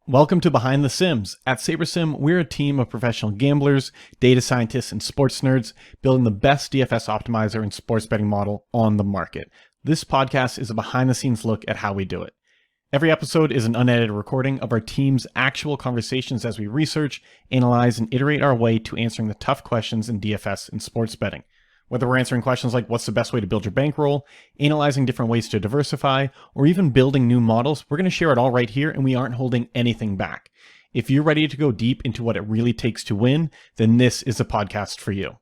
Welcome to Behind the Sims. At SaberSim, we're a team of professional gamblers, data scientists, and sports nerds building the best DFS optimizer and sports betting model on the market. This podcast is a behind-the-scenes look at how we do it. Every episode is an unedited recording of our team's actual conversations as we research, analyze, and iterate our way to answering the tough questions in DFS and sports betting. Whether we're answering questions like what's the best way to build your bankroll, analyzing different ways to diversify, or even building new models, we're going to share it all right here, and we aren't holding anything back. If you're ready to go deep into what it really takes to win, then this is a podcast for you.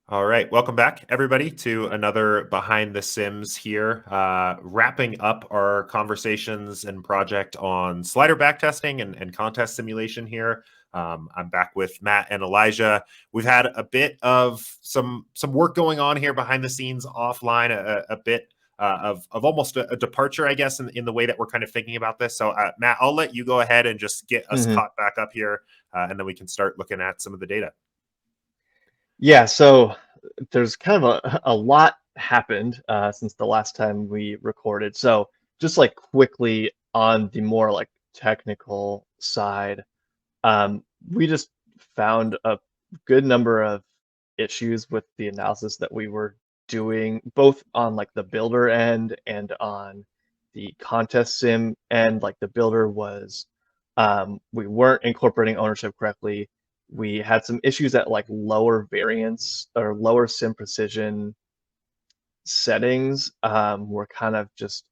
All right, welcome back, everybody, to another Behind the Sims here, wrapping up our conversations and project on slider backtesting and contest simulation here. I'm back with Matt and Elijah. We've had a bit of some work going on here behind the scenes offline, a bit of almost a departure, I guess, in the way that we're kind of thinking about this. So, Matt, I'll let you go ahead and just get us caught back up here, and then we can start looking at some of the data. Yeah, so there's kind of a lot happened since the last time we recorded. So just like quickly on the more like technical side, we just found a good number of issues with the analysis that we were doing, both on like the builder end and on the contest sim end. Like the builder was, we weren't incorporating ownership correctly. We had some issues at like lower variance or lower sim precision settings. Were kind of just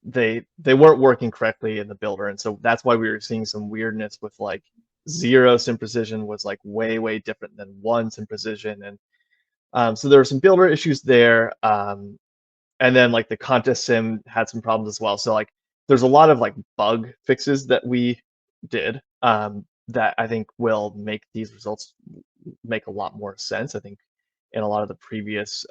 they weren't working correctly in the builder, and so that's why we were seeing some weirdness with like 0 sim precision was like way different than 1 sim precision, and so there were some builder issues there. And then like the contest sim had some problems as well. So like there's a lot of like bug fixes that we did. That I think will make these results make a lot more sense. I think in a lot of the previous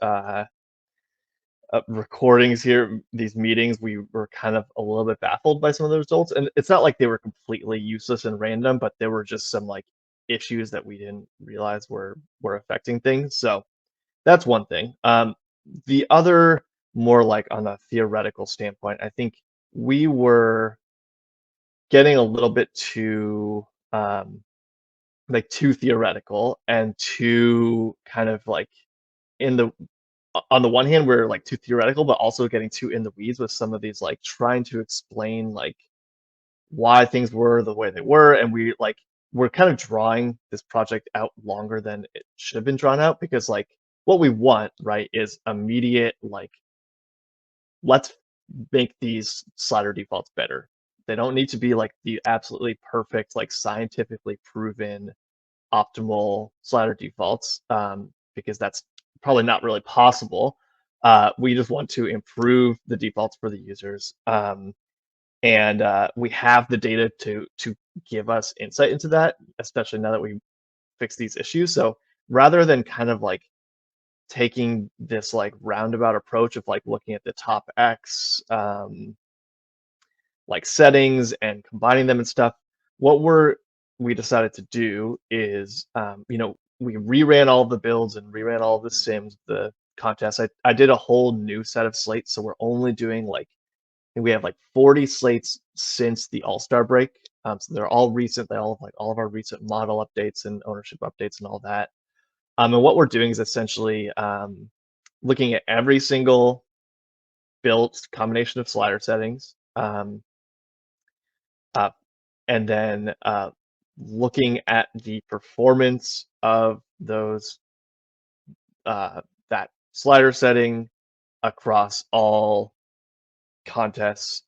recordings here, these meetings, we were kind of a little bit baffled by some of the results. And it's not like they were completely useless and random, but there were just some like issues that we didn't realize were affecting things. So that's one thing. The other, more like on a theoretical standpoint, I think we were getting a little bit too like too theoretical and too kind of like on the one hand we're like too theoretical, but also getting too in the weeds with some of these, like trying to explain like why things were the way they were, and we're kind of drawing this project out longer than it should have been drawn out, because like what we want, right, is immediate, like let's make these slider defaults better. They don't need to be like the absolutely perfect, like scientifically proven optimal slider defaults, because that's probably not really possible. We just want to improve the defaults for the users, and we have the data to give us insight into that, especially now that we fix these issues. So rather than kind of like taking this like roundabout approach of like looking at the top X like settings and combining them and stuff, what we decided to do is, we reran all the builds and reran all the sims, the contests. I did a whole new set of slates, so we're only doing like, I think we have like 40 slates since the All-Star break. So they're all recent. They all have like all of our recent model updates and ownership updates and all that. And what we're doing is essentially looking at every single built combination of slider settings, and then looking at the performance of those that slider setting across all contests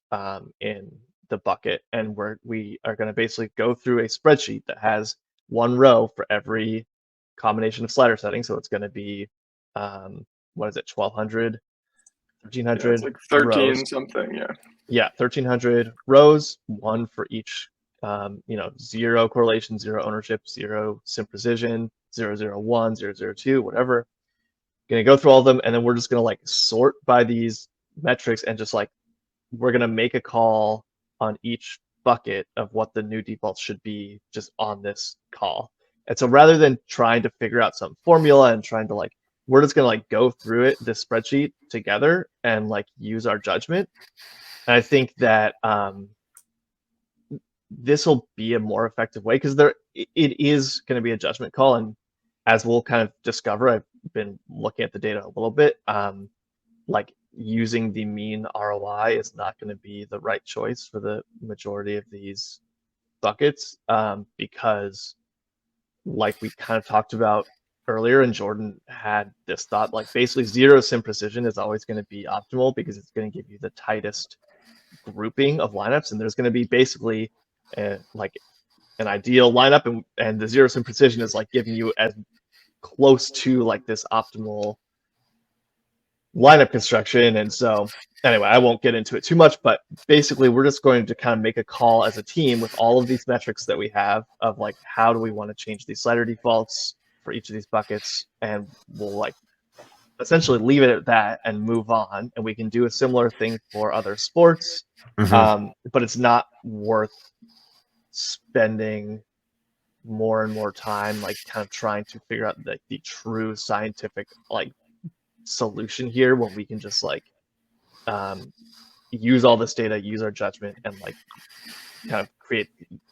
in the bucket. And we are going to basically go through a spreadsheet that has one row for every combination of slider settings. So it's going to be what is it, 1200, 1300? Yeah, it's like 13 rows. something, yeah. Yeah, 1300 rows, one for each, 0 correlation, 0 ownership, 0 sim precision, 001, 002, whatever. Gonna go through all of them, and then we're just gonna like sort by these metrics, and just like we're gonna make a call on each bucket of what the new defaults should be just on this call. And so rather than trying to figure out some formula and trying to like, we're just gonna like go through this spreadsheet together and like use our judgment. And I think that this will be a more effective way, because it is going to be a judgment call, and as we'll kind of discover, I've been looking at the data a little bit. Like using the mean ROI is not going to be the right choice for the majority of these buckets, because like we kind of talked about earlier, and Jordan had this thought, like basically zero sim precision is always going to be optimal because it's going to give you the tightest grouping of lineups, and there's going to be basically like an ideal lineup, and the zero sim precision is like giving you as close to like this optimal lineup construction. And so anyway, I won't get into it too much, but basically we're just going to kind of make a call as a team with all of these metrics that we have of like, how do we want to change these slider defaults for each of these buckets, and we'll like essentially leave it at that and move on. And we can do a similar thing for other sports, but it's not worth spending more and more time like kind of trying to figure out like the true scientific like solution here, when we can just like use all this data, use our judgment, and like kind of create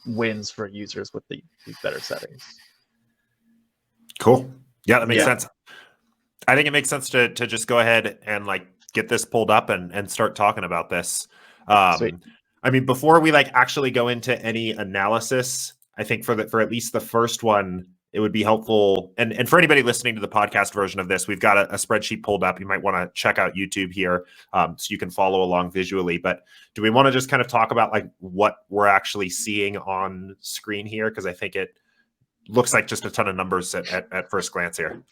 wins for users with these better settings. Cool. Yeah, that makes sense. I think it makes sense to just go ahead and like get this pulled up and start talking about this. Sweet. I mean, before we like actually go into any analysis, I think for at least the first one, it would be helpful. And for anybody listening to the podcast version of this, we've got a spreadsheet pulled up. You might want to check out YouTube here so you can follow along visually. But do we want to just kind of talk about like what we're actually seeing on screen here? Because I think it looks like just a ton of numbers at first glance here.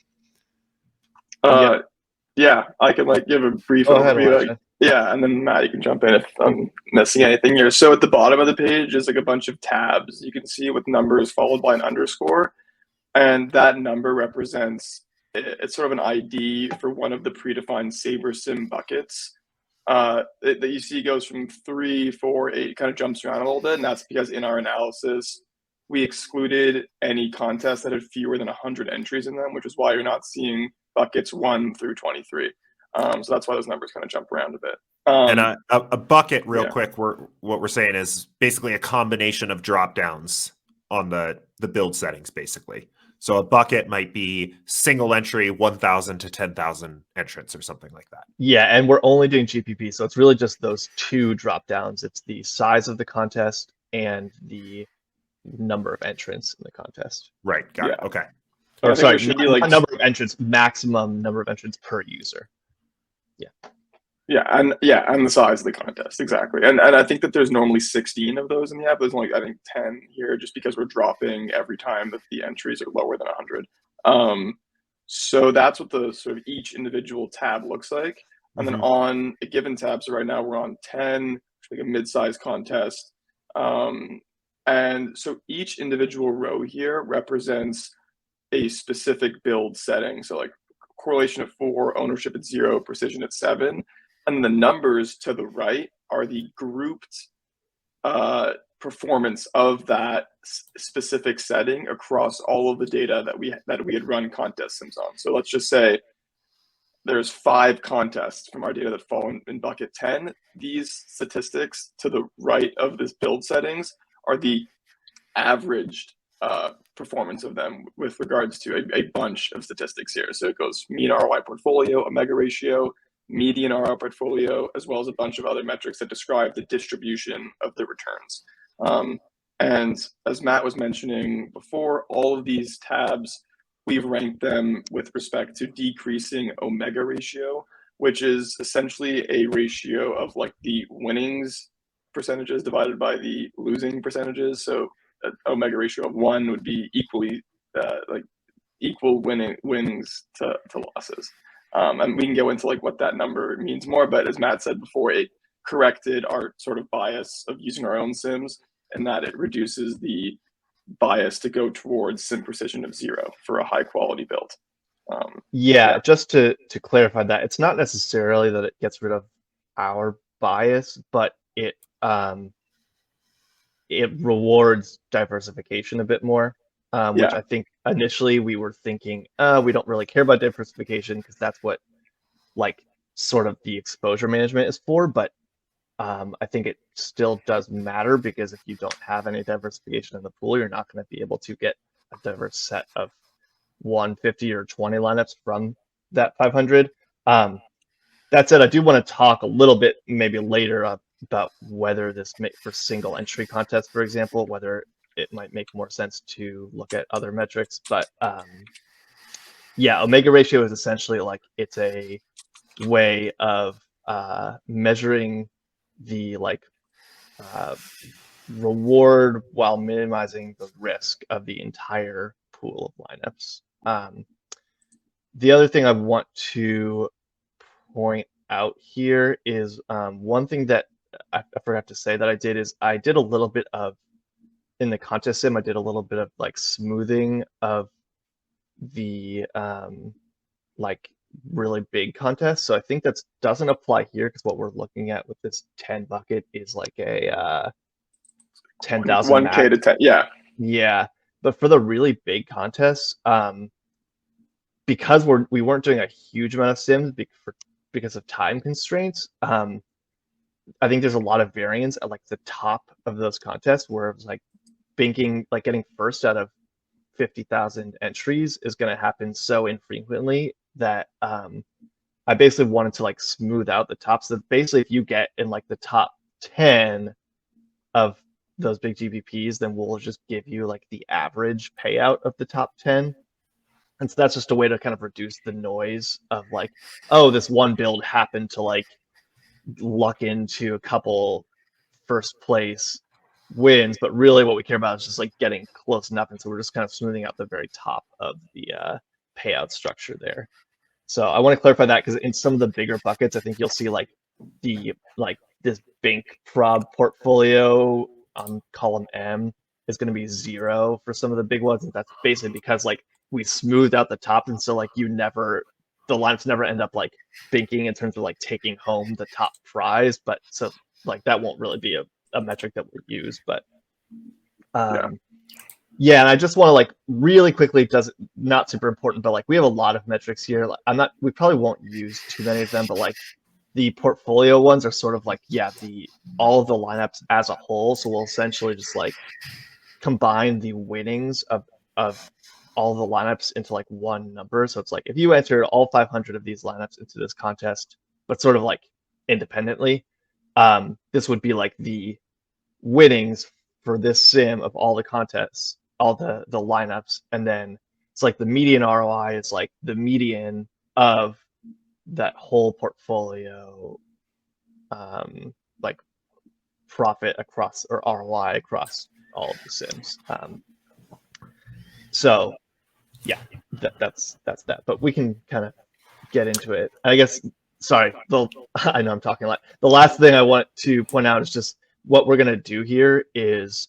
Yeah, I can like give a brief overview. And then Matt, you can jump in if I'm missing anything here. So at the bottom of the page is like a bunch of tabs you can see with numbers followed by an underscore. And that number represents, it's sort of an ID for one of the predefined SaberSim buckets. That you see goes from 3, 4, 8, kind of jumps around a little bit. And that's because in our analysis, we excluded any contests that had fewer than 100 entries in them, which is why you're not seeing buckets 1 through 23. So that's why those numbers kind of jump around a bit. And a bucket, real quick, what we're saying is basically a combination of drop downs on the build settings, basically. So a bucket might be single entry 1,000 to 10,000 entrants or something like that. Yeah, and we're only doing GPP, so it's really just those two drop downs. It's the size of the contest and the number of entrants in the contest. Right. Got it. Okay. Or sorry, should be like number of entrants, maximum number of entrants per user. And the size of the contest, exactly. And I think that there's normally 16 of those in the app. There's only, I think, 10 here, just because we're dropping every time that the entries are lower than 100. So that's what the sort of each individual tab looks like. And then on a given tab, so right now we're on 10, which is like a mid-sized contest. And so each individual row here represents a specific build setting. So like correlation at 4, ownership at 0, precision at 7. And the numbers to the right are the grouped performance of that specific setting across all of the data that we had run contest sims on. So let's just say there's 5 contests from our data that fall in bucket 10. These statistics to the right of this build settings are the averaged performance of them with regards to a bunch of statistics here. So it goes mean ROI portfolio, omega ratio, median ROI portfolio, as well as a bunch of other metrics that describe the distribution of the returns. And as Matt was mentioning before, all of these tabs, we've ranked them with respect to decreasing omega ratio, which is essentially a ratio of like the winnings percentages divided by the losing percentages. So an omega ratio of 1 would be equally equal wins to losses. And we can go into like what that number means more, but as Matt said before, it corrected our sort of bias of using our own sims, and that it reduces the bias to go towards sim precision of 0 for a high quality build. Just to clarify that, it's not necessarily that it gets rid of our bias, but it rewards diversification a bit more, which I think initially we were thinking, we don't really care about diversification because that's what like sort of the exposure management is for. But I think it still does matter, because if you don't have any diversification in the pool, you're not going to be able to get a diverse set of 150 or 20 lineups from that 500. That said, I do want to talk a little bit maybe later about whether this for single entry contests, for example, whether it might make more sense to look at other metrics. But yeah, omega ratio is essentially like, it's a way of measuring the reward while minimizing the risk of the entire pool of lineups. The other thing I want to point out here is one thing that I forgot to say that I did is I did a little bit of, in the contest sim, I did a little bit of like smoothing of the like really big contests. So I think that doesn't apply here, because what we're looking at with this 10 bucket is like a 10,000 1K to 10. Yeah. Yeah, but for the really big contests, because we weren't doing a huge amount of sims because of time constraints, I think there's a lot of variance at like the top of those contests, where it was like banking, like getting first out of 50,000 entries is going to happen so infrequently that I basically wanted to like smooth out the top. So basically, if you get in like the top 10 of those big GPPs, then we'll just give you like the average payout of the top 10. And so that's just a way to kind of reduce the noise of like, oh, this one build happened to like luck into a couple first place wins, but really what we care about is just like getting close enough. And so we're just kind of smoothing out the very top of the payout structure there. So I want to clarify that, because in some of the bigger buckets, I think you'll see like this bank prob portfolio on column M is going to be 0 for some of the big ones, and that's basically because like we smoothed out the top, and so like the lineups never end up like banking in terms of like taking home the top prize, but so like that won't really be a metric that we'll use. But yeah, and I just want to like really quickly, not super important, but like we have a lot of metrics here. Like, we probably won't use too many of them, but like the portfolio ones are sort of like, yeah, all of the lineups as a whole. So we'll essentially just like combine the winnings of all the lineups into like one number. So it's like, if you entered all 500 of these lineups into this contest, but sort of like independently, this would be like the winnings for this sim of all the contests, all the lineups. And then it's like the median ROI is like the median of that whole portfolio, like profit across, or ROI across all of the sims. So yeah, that's that. But we can kind of get into it. I guess. Sorry, I know I'm talking a lot. The last thing I want to point out is just what we're gonna do here is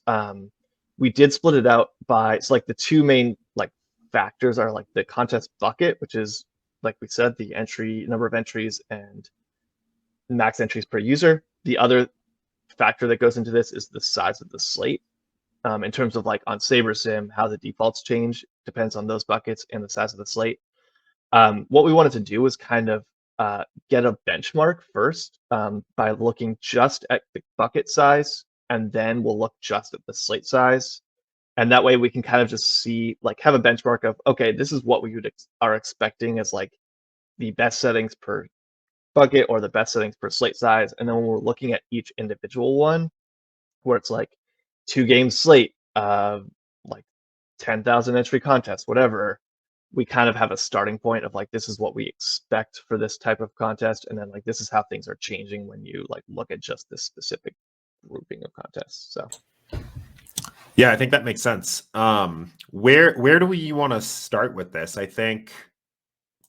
we did split it out by, so like the two main like factors are like the contest bucket, which is, like we said, the number of entries and max entries per user. The other factor that goes into this is the size of the slate. In terms of like on SaberSim, how the defaults change depends on those buckets and the size of the slate. What we wanted to do was kind of get a benchmark first by looking just at the bucket size, and then we'll look just at the slate size. And that way we can kind of just see, like, have a benchmark of, okay, this is what we are expecting as like the best settings per bucket or the best settings per slate size. And then when we're looking at each individual one, where it's like 2-game slate, like 10,000 entry contest, whatever, we kind of have a starting point of like, this is what we expect for this type of contest. And then like, this is how things are changing when you like look at just this specific grouping of contests. So. Yeah, I think that makes sense. Where do we want to start with this? I think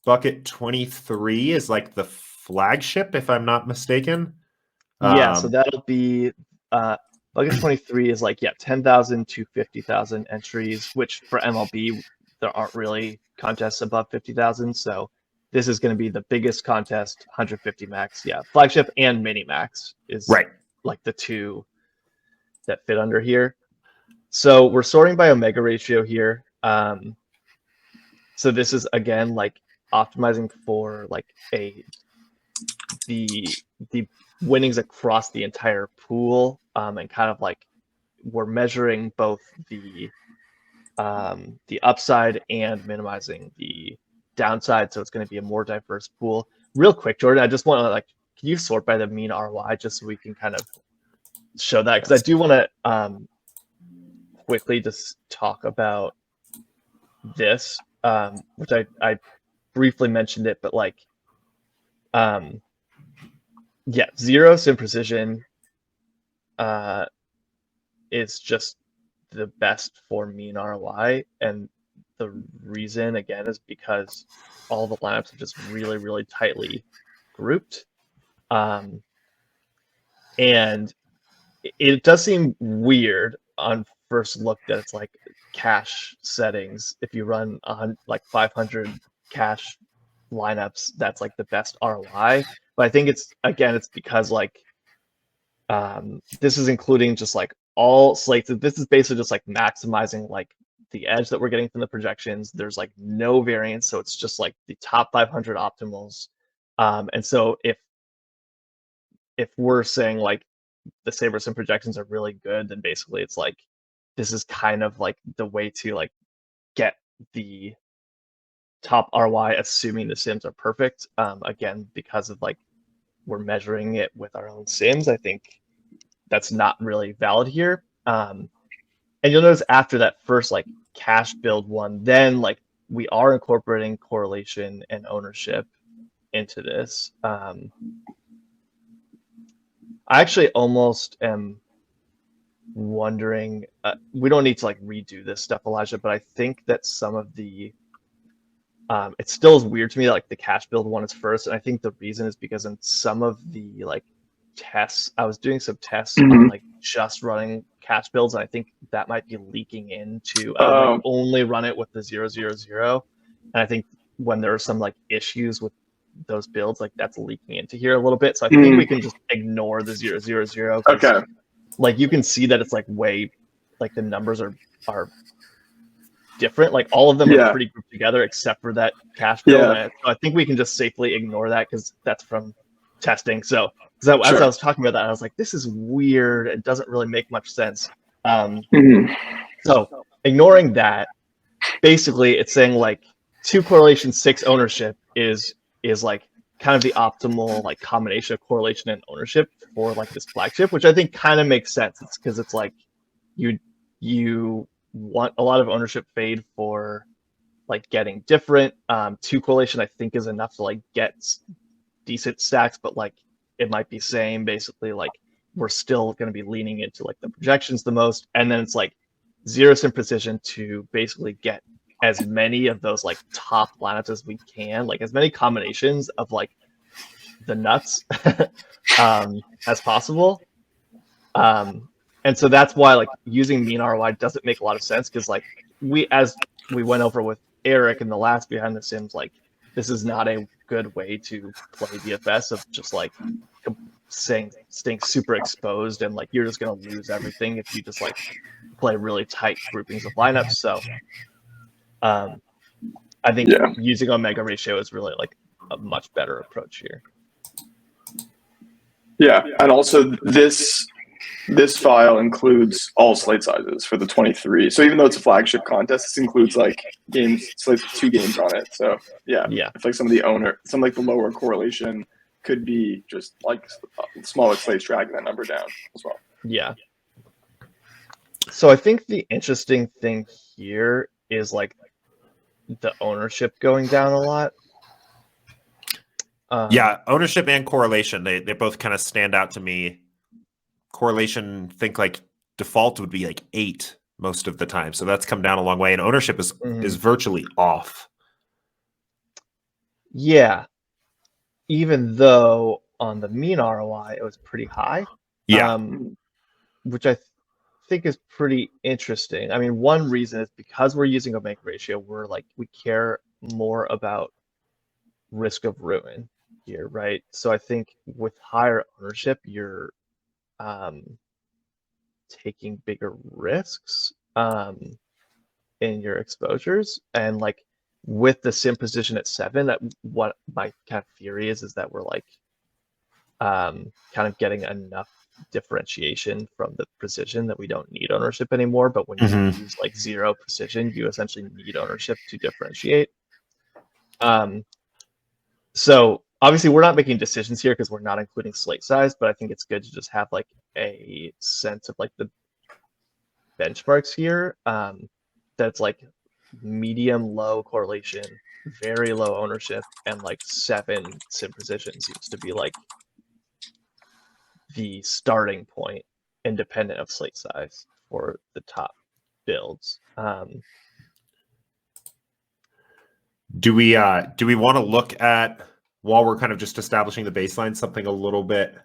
bucket 23 is like the flagship, if I'm not mistaken. Yeah, so that'll be bucket 23 is like, yeah, 10,000 to 50,000 entries, which for MLB there aren't really contests above 50,000. So this is going to be the biggest contest, 150 max. Yeah, flagship and mini max is right, like the two that fit under here. So we're sorting by omega ratio here. So this is again like optimizing for like the winnings across the entire pool, and kind of like we're measuring both the upside and minimizing the downside. So it's going to be a more diverse pool. Real quick, Jordan, I just want to can you sort by the mean ROI just so we can kind of show that? Because I do want to quickly just talk about this, which I briefly mentioned it, but yeah, zero sim precision is just the best for mean ROI, and the reason again is because all the lineups are just really, really tightly grouped, and it does seem weird on first look that it's like cash settings. If you run on like 500 cash lineups, that's like the best ROI. But I think it's because this is including just like all slates. This is basically just like maximizing like the edge that we're getting from the projections. There's like no variance, so it's just like the top 500 optimals. And so if we're saying like the SaberSim projections are really good, then basically it's like this is kind of like the way to like get the top ROI, assuming the sims are perfect. Again, because of like we're measuring it with our own sims, I think that's not really valid here. And you'll notice after that first like cash build one, then like we are incorporating correlation and ownership into this. I actually almost am wondering, we don't need to like redo this stuff, Elijah, but I think that some of the, it still is weird to me that like the cash build one is first. And I think the reason is because in some of the like tests, I was doing some tests on like just running cash builds, and I think that might be leaking into like only run it with the 000. And I think when there are some like issues with those builds, like that's leaking into here a little bit. So I think we can just ignore the 000. Okay. Like you can see that it's like way, like the numbers are different. Like all of them are pretty grouped together except for that cash build. So I think we can just safely ignore that because that's from testing. So as I was talking about that, I was like, this is weird. It doesn't really make much sense. So ignoring that, basically it's saying like 2 correlation, 6 ownership is like kind of the optimal like combination of correlation and ownership for like this flagship, which I think kind of makes sense. It's because it's like you want a lot of ownership fade for like getting different. 2 correlation I think is enough to like get decent stacks, but like it might be same. Basically, like we're still going to be leaning into like the projections the most, and then it's like 0 sim precision to basically get as many of those like top lineups as we can, like as many combinations of like the nuts as possible. And so that's why like using mean ROI doesn't make a lot of sense, because like as we went over with Eric in the last Behind the Sims, like this is not a good way to play DFS of just like staying super exposed, and like you're just gonna lose everything if you just like play really tight groupings of lineups. So I think using Omega ratio is really like a much better approach here. Yeah, and also this file includes all slate sizes for the 23. So even though it's a flagship contest, this includes like games, slates with 2 games on it. So yeah, if like some like the lower correlation could be just like smaller slates dragging that number down as well. Yeah. So I think the interesting thing here is like the ownership going down a lot. Yeah, ownership and correlation, they both kind of stand out to me. Correlation, think like default would be like 8 most of the time, so that's come down a long way, and ownership is virtually off. Yeah, even though on the mean ROI it was pretty high. Yeah, which I think is pretty interesting. I mean, one reason is because we're using Omega ratio, we care more about risk of ruin here, right? So I think with higher ownership, you're taking bigger risks in your exposures, and like with the sim position at 7, that what my kind of theory is that we're like kind of getting enough differentiation from the precision that we don't need ownership anymore. But when you use like 0 precision, you essentially need ownership to differentiate. So obviously we're not making decisions here because we're not including slate size, but I think it's good to just have like a sense of like the benchmarks here. That's like medium low correlation, very low ownership, and like 7 sim precision seems to be like the starting point independent of slate size for the top builds. Do we want to look at, while we're kind of just establishing the baseline, something a little bit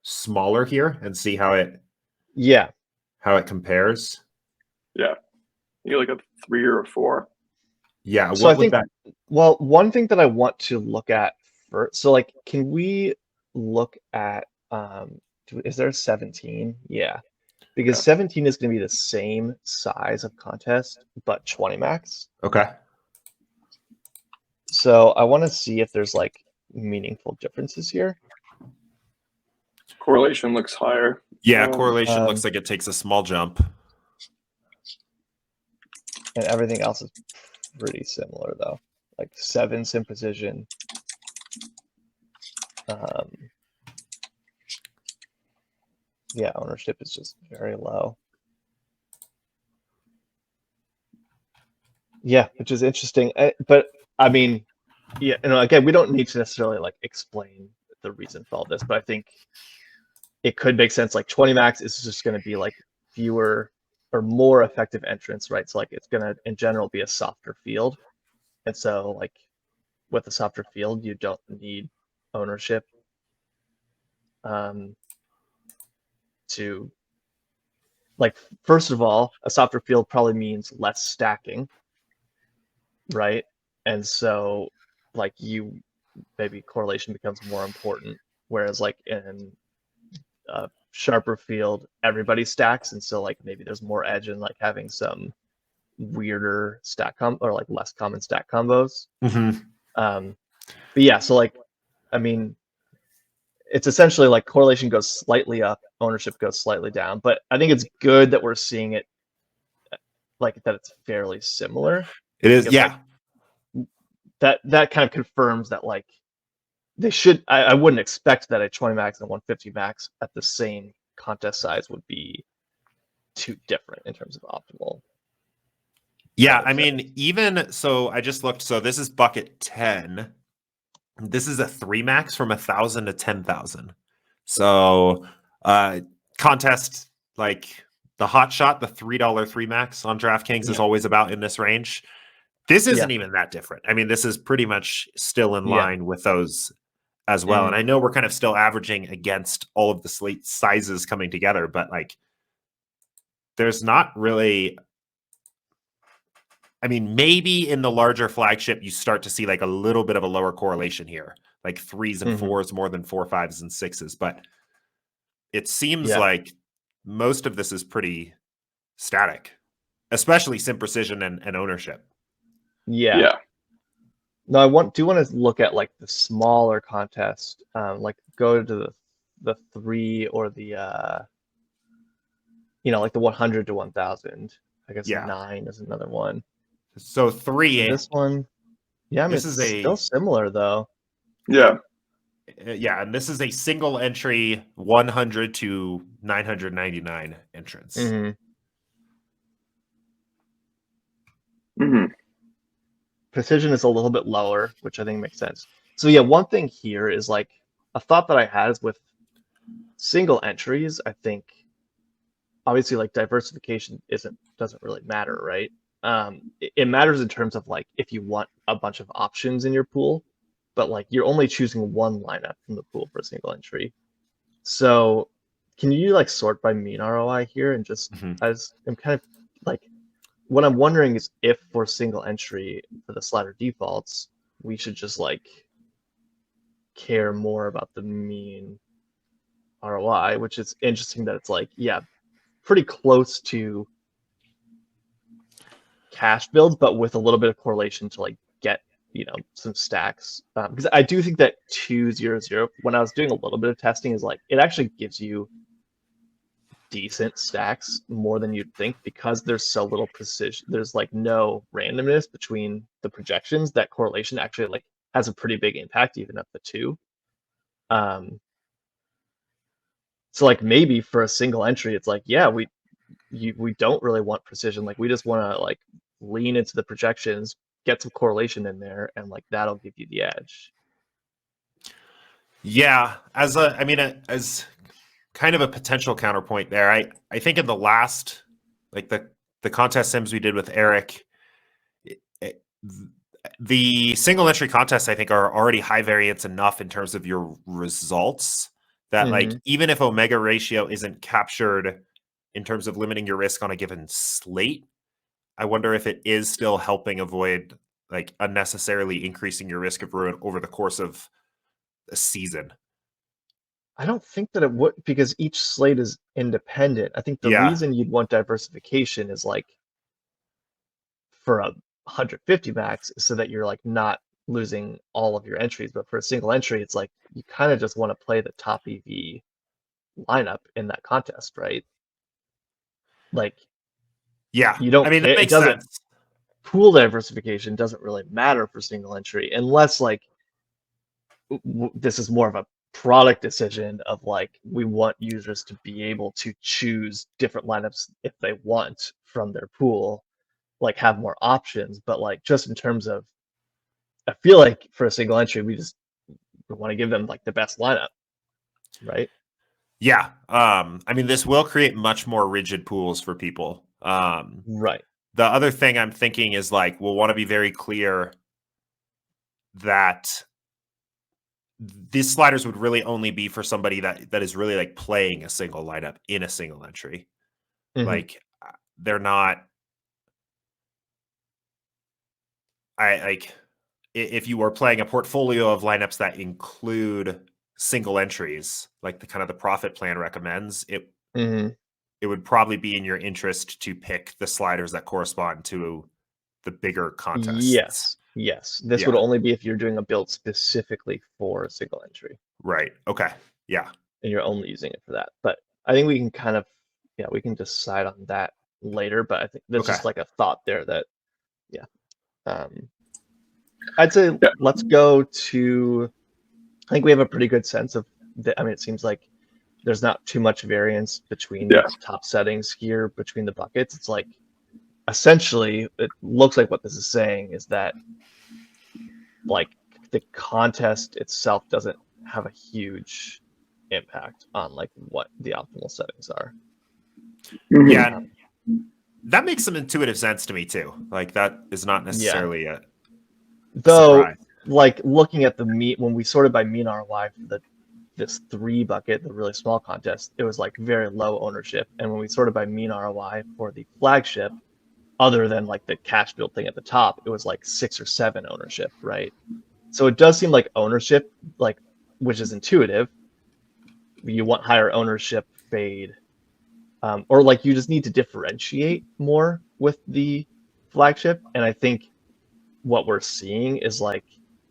smaller here and see how it compares? Yeah. You like a 3 or a 4. Yeah. So I think that, well, one thing that I want to look at first, so like, can we look at, is there a 17? Yeah, because 17 is going to be the same size of contest, but 20 max. Okay. So I want to see if there's like meaningful differences here. Correlation looks higher. Yeah, correlation looks like it takes a small jump. And everything else is pretty similar though. Like 7 sim precision. Yeah, ownership is just very low. Yeah, which is interesting. But I mean, yeah, again, we don't need to necessarily like explain the reason for all this, but I think it could make sense. Like 20 max is just going to be like fewer or more effective entrants, right? So like it's going to, in general, be a softer field. And so like with a softer field, you don't need ownership to, like, first of all, a softer field probably means less stacking, right? And so like maybe correlation becomes more important, whereas like in a sharper field, everybody stacks, and so like maybe there's more edge in like having some weirder stack or like less common stack combos. But yeah, so like, I mean, it's essentially like correlation goes slightly up, ownership goes slightly down, but I think it's good that we're seeing it like that it's fairly similar. It is, yeah. Like, that kind of confirms that like they should. I wouldn't expect that a 20 max and 150 max at the same contest size would be too different in terms of optimal. Yeah, I mean, even so, I just looked. So this is bucket 10. This is a 3 max from 1,000 to 10,000. So contest like the hot shot, the $3 3 max on DraftKings is always about in this range. This isn't even that different. I mean, this is pretty much still in line with those as well. And I know we're kind of still averaging against all of the slate sizes coming together, but like there's not really, I mean, maybe in the larger flagship, you start to see like a little bit of a lower correlation here, like 3s and 4s more than 4, 5s, and 6s. But it seems like most of this is pretty static, especially sim precision and ownership. Yeah. No, I do want to look at like the smaller contest, like go to the 3 or the like the 100 to 1,000. I guess 9 is another one. So 3. So this one, I mean, this is still similar though. Yeah. Yeah, and this is a single entry 100 to 999 entrance. Precision is a little bit lower, which I think makes sense. So yeah, one thing here is like a thought that I had is with single entries, I think obviously like diversification doesn't really matter, right? It matters in terms of like if you want a bunch of options in your pool, but like you're only choosing one lineup from the pool for a single entry. So can you like sort by mean ROI here and just as I'm kind of like what I'm wondering is if for single entry for the slider defaults, we should just like care more about the mean ROI, which is interesting that it's like, pretty close to cash builds, but with a little bit of correlation to like get some stacks, because I do think that 2-0-0, when I was doing a little bit of testing, is like it actually gives you decent stacks more than you'd think, because there's so little precision. There's like no randomness between the projections. That correlation actually like has a pretty big impact even at the 2. So like maybe for a single entry, it's like, yeah, we don't really want precision. Like we just want to like lean into the projections, get some correlation in there, and like that'll give you the edge. Yeah, as kind of a potential counterpoint there, I think in the last, like the contest sims we did with Eric, the single entry contests I think are already high variance enough in terms of your results that like even if omega ratio isn't captured in terms of limiting your risk on a given slate, I wonder if it is still helping avoid like unnecessarily increasing your risk of ruin over the course of a season. I don't think that it would, because each slate is independent. I think the Yeah. reason you'd want diversification is like for a 150 max, so that you're like not losing all of your entries. But for a single entry, it's like you kind of just want to play the top EV lineup in that contest, right? Like Yeah. you don't I mean, care. that It makes doesn't. sense. Pool diversification doesn't really matter for single entry unless like this is more of a product decision of like we want users to be able to choose different lineups if they want from their pool, like have more options. But like just in terms of, I feel like for a single entry, we want to give them like the best lineup, right? Yeah. I mean, this will create much more rigid pools for people. Right. The other thing I'm thinking is like, we'll want to be very clear that these sliders would really only be for somebody that is really like playing a single lineup in a single entry. Like they're not, if you were playing a portfolio of lineups that include single entries, like the kind of the profit plan recommends, it would probably be in your interest to pick the sliders that correspond to the bigger contests. Yes. This would only be if you're doing a build specifically for a single entry. Right. Okay. Yeah. And you're only using it for that. But I think we can kind of, we can decide on that later. But I think there's just like a thought there that, I'd say let's go to, I think we have a pretty good sense of the, I mean, it seems like there's not too much variance between top settings here between the buckets. It's like, essentially, it looks like what this is saying is that like the contest itself doesn't have a huge impact on like what the optimal settings are. Yeah. That makes some intuitive sense to me too. Like that is not necessarily a surprise. Like looking at the when we sorted by mean ROI for this 3 bucket, the really small contest, it was like very low ownership. And when we sorted by mean ROI for the flagship, other than like the cash build thing at the top, it was like 6 or 7 ownership, right? So it does seem like ownership, like, which is intuitive. You want higher ownership fade, or like you just need to differentiate more with the flagship. And I think what we're seeing is like,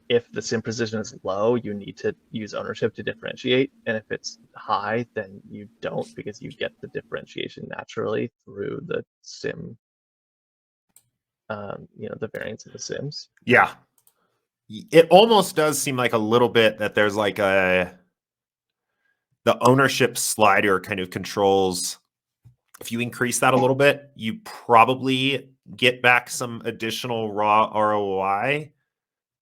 if the sim precision is low, you need to use ownership to differentiate. And if it's high, then you don't, because you get the differentiation naturally through the sim, the variance of the sims. Yeah. It almost does seem like a little bit that there's like the ownership slider kind of controls. If you increase that a little bit, you probably get back some additional raw ROI,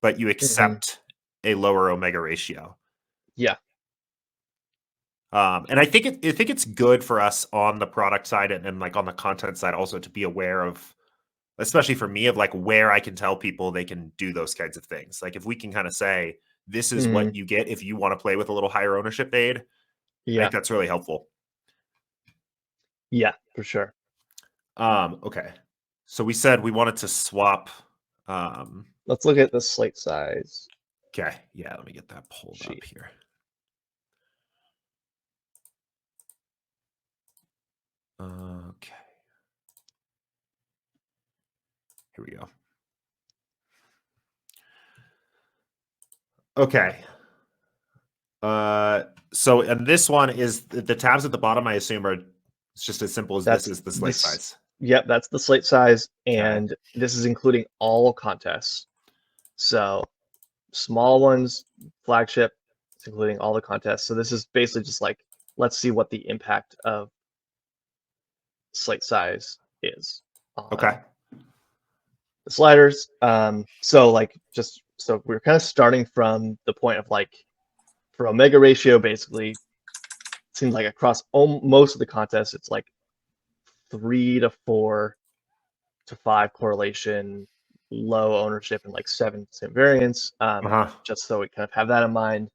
but you accept a lower omega ratio. Yeah. And I think it's good for us on the product side and like on the content side also to be aware of, especially for me, of like where I can tell people they can do those kinds of things. Like if we can kind of say, this is what you get if you want to play with a little higher ownership aid, I think that's really helpful. Yeah, for sure. Okay. So we said we wanted to swap. Let's look at the slate size. Okay. Yeah, let me get that pulled up here. Okay. Here we go. Okay. So and this one is the tabs at the bottom, I assume, are it's just as simple as this is the slate size. Yep, that's the slate size, Okay. and this is including all contests. So small ones, flagship, it's including all the contests. So this is basically just like, let's see what the impact of slate size is on Okay. the sliders. So like just so we're kind of starting from the point of like for omega ratio, basically, it seems like across most of the contests, it's like 3 to 4 to 5 correlation, low ownership, and like 7% variance. Just so we kind of have that in mind.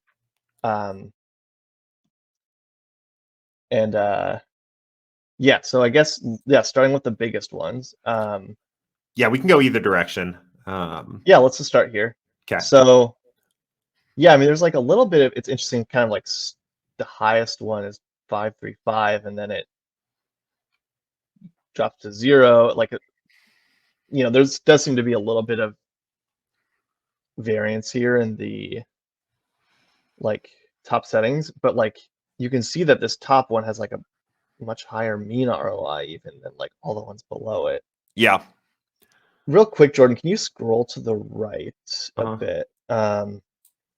Yeah, so I guess starting with the biggest ones. Yeah, we can go either direction. Yeah, let's just start here. Okay. So yeah, I mean, there's like a little bit of it's interesting, kind of like the highest one is 535, and then it drops to 0. Like, there's does seem to be a little bit of variance here in the like top settings, but like you can see that this top one has like a much higher mean ROI even than like all the ones below it. Yeah. Real quick, Jordan, can you scroll to the right a bit?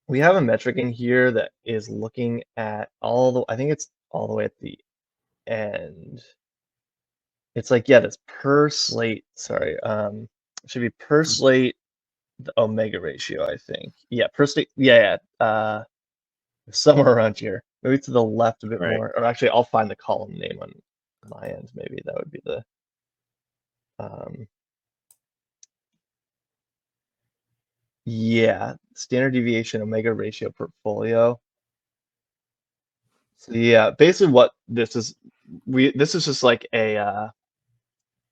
We have a metric in here that is looking at I think it's all the way at the end. It's like, yeah, this per slate, sorry, it should be per slate, the omega ratio, I think. Yeah, per slate, yeah, somewhere around here. Maybe to the left a bit more, or actually I'll find the column name on my end. Maybe that would be the yeah, standard deviation omega ratio portfolio. So yeah, basically what this is just like a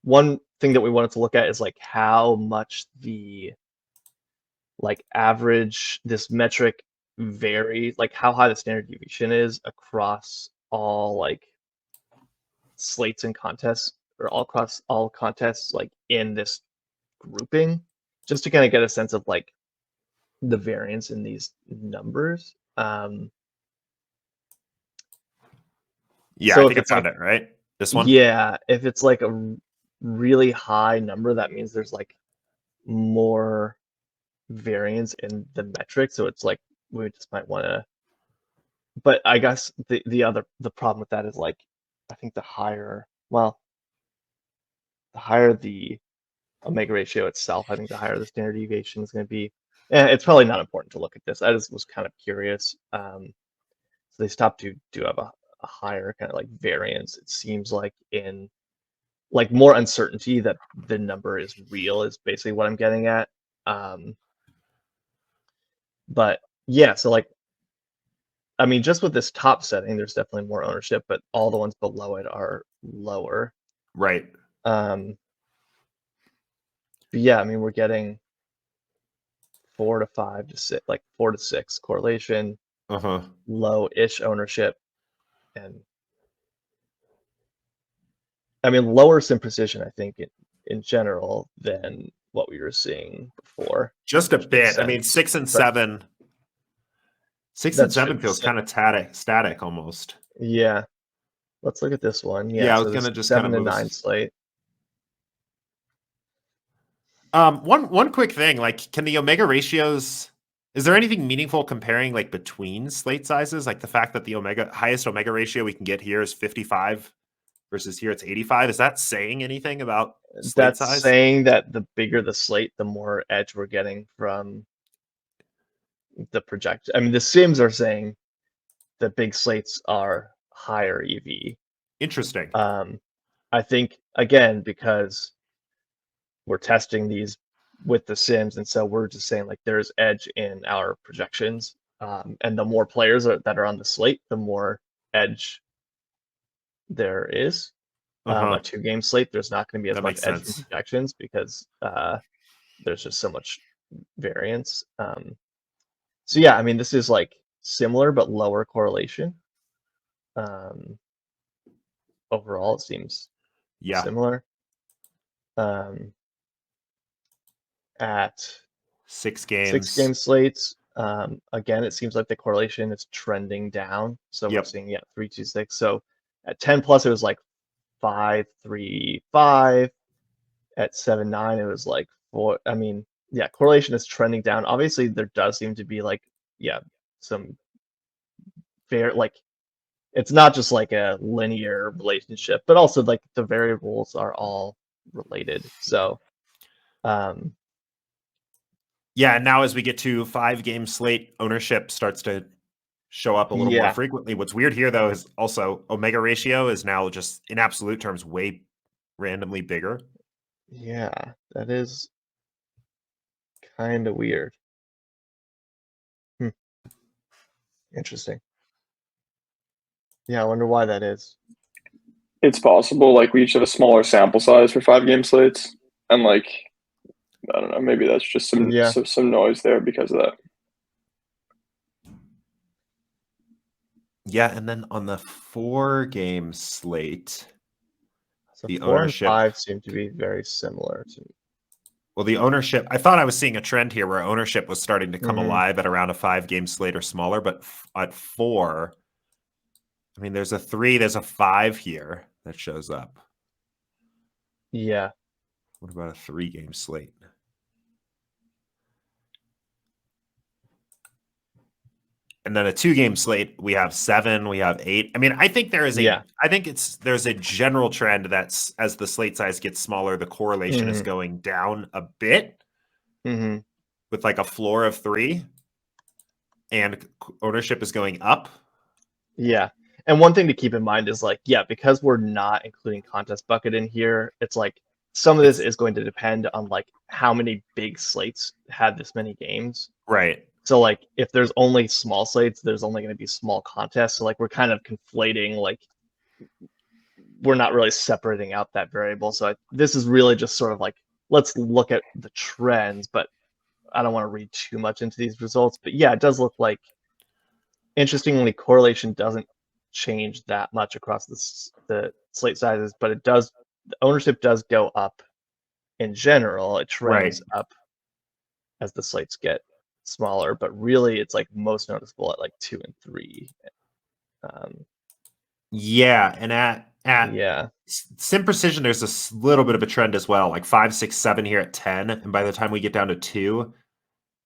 one thing that we wanted to look at is like how much the like average this metric varies, like how high the standard deviation is across all like slates and contests, or all across all contests like in this grouping, just to kind of get a sense of like the variance in these numbers. Yeah, So I if think I it's found like, it, right? This one? yeah, if it's like a really high number, that means there's like more variance in the metric. So it's like we just might want to. But I guess the problem with that is like, I think the higher the omega ratio itself, I think the higher the standard deviation is going to be. And it's probably not important to look at this. I just was kind of curious. So these top two do have a higher kind of like variance. It seems like in like more uncertainty that the number is real is basically what I'm getting at. But yeah, so like, I mean, just with this top setting, there's definitely more ownership, but all the ones below it are lower. Right. But yeah, I mean, we're getting 4 to 5 to 6, like 4 to 6 correlation, low-ish ownership, and I mean, lower sim precision, I think, in general than what we were seeing before. Just a bit. I mean, 6 and 7. 6 and 7 feels kind of static almost. Yeah. Let's look at this one. Yeah, I so was gonna just 7 kind of to 9 slate. One quick thing, like, can the omega ratios? Is there anything meaningful comparing like between slate sizes? Like the fact that the highest omega ratio we can get here is 55 versus here it's 85. Is that saying anything about slate size? That's saying that the bigger the slate, the more edge we're getting from the project. I mean, the sims are saying the big slates are higher EV. Interesting. I think again because we're testing these with the sims, and so we're just saying like there's edge in our projections, and the more players that are on the slate, the more edge there is. A 2-game slate, there's not going to be as much edge from projections because there's just so much variance. So yeah, I mean, this is like similar but lower correlation. Overall, it seems similar. At 6 games. 6-game slates, Again, it seems like the correlation is trending down. So we're Yep. seeing 326. So at 10 plus, it was like 535. At 7.9, it was like 4. I mean, yeah, correlation is trending down. Obviously, there does seem to be like some fair it's not just like a linear relationship, but also like the variables are all related. So, yeah. And now as we get to 5-game slate, ownership starts to show up a little more frequently. What's weird here, though, is also omega ratio is now just in absolute terms way randomly bigger. Yeah, that is kind of weird. Interesting. Yeah, I wonder why that is. It's possible. Like we each have a smaller sample size for 5-game slates, and like I don't know, maybe that's just some noise there because of that. Yeah, and then on the 4-game slate, So the 4 ownership and 5 seem to be very similar to. Well, the ownership, I thought I was seeing a trend here where ownership was starting to come alive at around a 5-game slate or smaller, but at 4, I mean, there's a 3, there's a 5 here that shows up. Yeah. What about a 3-game slate? And then a 2-game slate, we have 7, we have 8. I mean, I think there is there's a general trend that's as the slate size gets smaller, the correlation is going down a bit with like a floor of 3, and ownership is going up. Yeah. And one thing to keep in mind is like, because we're not including contest bucket in here, it's like some of this is going to depend on like how many big slates had this many games. Right. So like if there's only small slates, there's only going to be small contests. So like we're kind of conflating, like we're not really separating out that variable. So this is really just sort of like, let's look at the trends, but I don't want to read too much into these results. But yeah, it does look like, interestingly, correlation doesn't change that much across the slate sizes, but it does. The ownership does go up in general. It trends up as the slates get smaller, but really it's like most noticeable at like 2 and 3. And at sim precision, there's a little bit of a trend as well, like 5, 6, 7 here at 10, and by the time we get down to 2,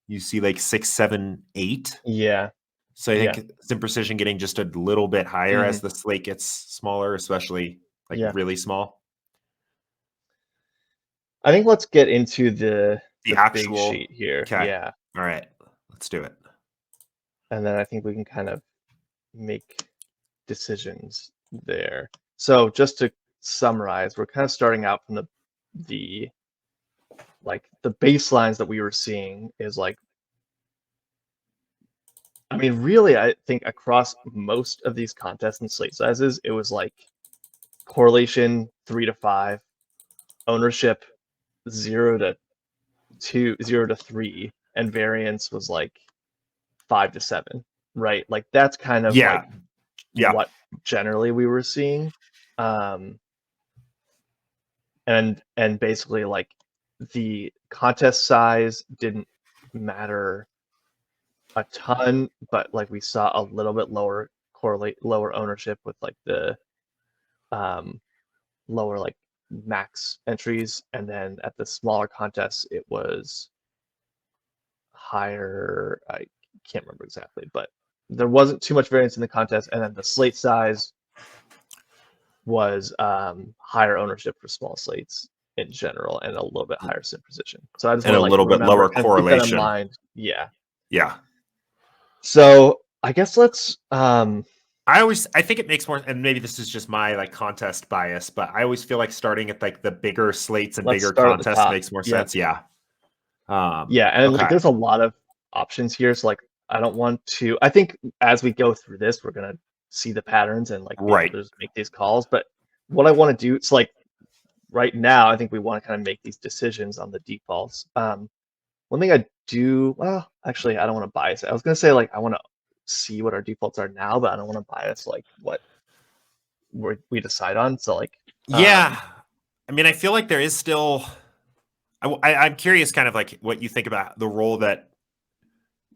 you see like 6, 7, 8. Yeah. So I think sim precision getting just a little bit higher as the slate gets smaller, especially like really small. I think let's get into the actual big sheet here. Okay. Yeah. All right. Let's do it. And then I think we can kind of make decisions there. So just to summarize, we're kind of starting out from the baselines that we were seeing is like, I mean, really, I think across most of these contests and slate sizes, it was like correlation 3 to 5, ownership 0 to 2, 0 to 3, and variance was like 5 to 7, right? Like that's kind of like what generally we were seeing. And basically like the contest size didn't matter a ton, but like we saw a little bit lower ownership with like the lower like max entries, and then at the smaller contests it was higher. I can't remember exactly, but there wasn't too much variance in the contest, and then the slate size was higher ownership for small slates in general, and a little bit higher sim precision. So I just want to a little bit lower correlation. Keep that in mind. Yeah. So I guess let's. I think it makes more, and maybe this is just my like contest bias, but I always feel like starting at like the bigger slates and bigger contests makes more sense. Yeah. And like there's a lot of options here, so like I don't want to. I think as we go through this, we're gonna see the patterns and like just make these calls. But what I want to do is like right now, I think we want to kind of make these decisions on the defaults. One thing I do, well, actually, I don't want to bias it. I was gonna say like I want to see what our defaults are now, but I don't want to bias like what we decide on. So like, I mean, I feel like there is still. I'm curious, kind of like what you think about the role that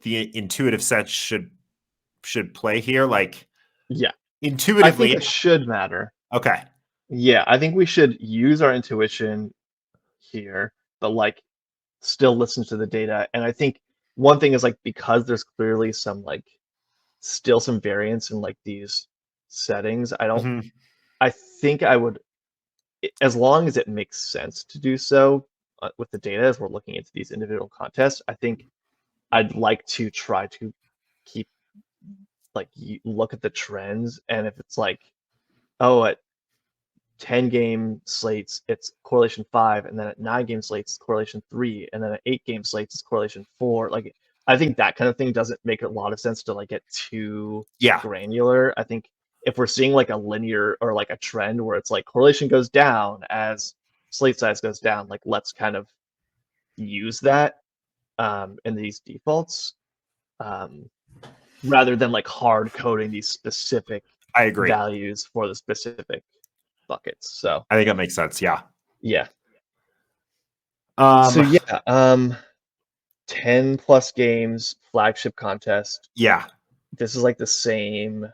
the intuitive sense should play here? Like, Yeah, I think intuitively, it should matter. okay. Yeah, I think we should use our intuition here, but like still listen to the data. And I think one thing is like because there's clearly some like still some variance in like these settings. Mhm. I think I would, as long as it makes sense to do so with the data as we're looking into these individual contests, I think I'd like to try to keep like you look at the trends, and if it's like, oh, at 10 game slates it's correlation 5, and then at 9 game slates it's correlation 3, and then at 8 game slates it's correlation 4. Like I think that kind of thing doesn't make a lot of sense to like get too Yeah. granular. I think if we're seeing like a linear or like a trend where it's like correlation goes down as slate size goes down, like let's kind of use that in these defaults, rather than like hard coding these specific I agree. values for the specific buckets. So I think that makes sense. Yeah. yeah. Um, So yeah, 10 plus games, flagship contest. yeah. This is like the same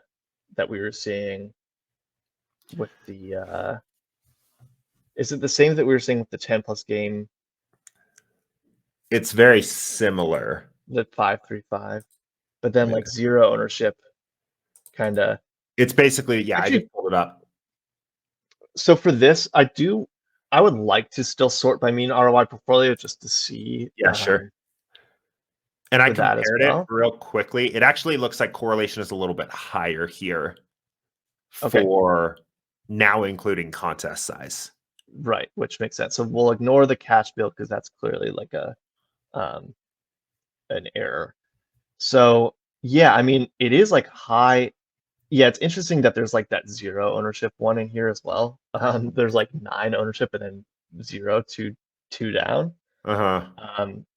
that we were seeing with the is it the same that we were seeing with the 10 plus game, It's very similar. the 5-3-5, but then like zero ownership kind of. It's basically, yeah, Actually- I just pulled it up. So for this, I would like to still sort by mean ROI portfolio just to see. Yeah, sure. And I for that as compared well. it real quickly. It actually looks like correlation is a little bit higher here Okay. for now, including contest size. Right, which makes sense. So we'll ignore the cash build because that's clearly like a an error. So yeah, I mean it is like high. Yeah, it's interesting that there's like that zero ownership one in here as well. There's like 9 ownership and then 0 2 down.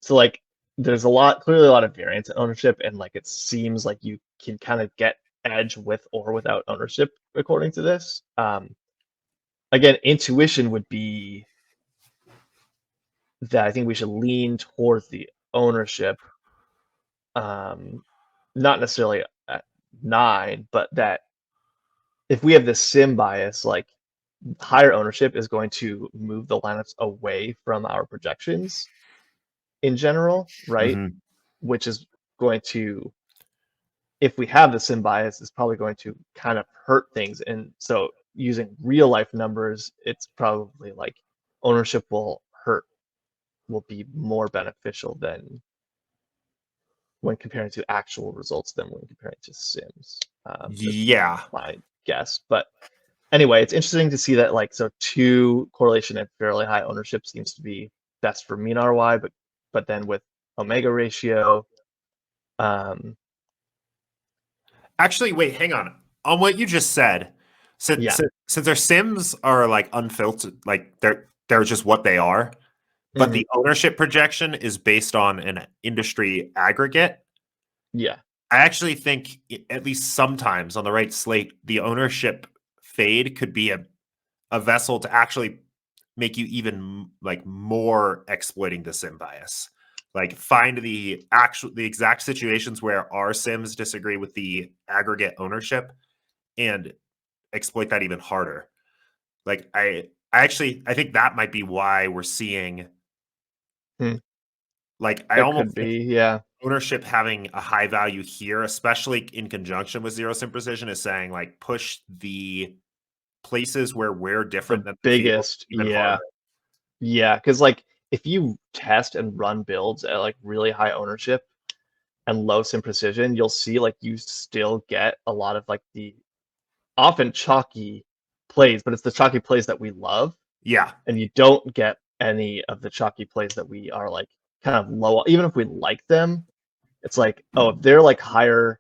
So like there's clearly a lot of variance in ownership, and like it seems like you can kind of get edge with or without ownership according to this. Again, intuition would be that I think we should lean towards the ownership, not necessarily at 9, but that if we have the sim bias, like higher ownership is going to move the lineups away from our projections in general, right? Mhm. Which is going to, if we have the sim bias, is probably going to kind of hurt things. And so using real life numbers, it's probably like ownership will be more beneficial than when comparing to actual results than when comparing to sims. Yeah. My guess. But anyway, it's interesting to see that like, so 2 correlation and fairly high ownership seems to be best for mean ROI, but then with omega ratio, Actually, wait, hang on. On what you just said, Yeah. since our sims are like unfiltered, like they're just what they are, but the ownership projection is based on an industry aggregate. Yeah. I actually think, at least sometimes on the right slate, the ownership fade could be a vessel to actually make you even like more exploiting the sim bias. Like find the exact situations where our sims disagree with the aggregate ownership and exploit that even harder. Like I think that might be why we're seeing like I It almost could be, think yeah. ownership having a high value here, especially in conjunction with zero sim precision, is saying like push the places where we're different than The the field biggest, even yeah. harder. Yeah, because like if you test and run builds at like really high ownership and low sim precision, you'll see like you still get a lot of like the often chalky plays, but it's the chalky plays that we love, Yeah. and you don't get any of the chalky plays that we are like kind of low. Even if we like them, it's like, oh, if they're like higher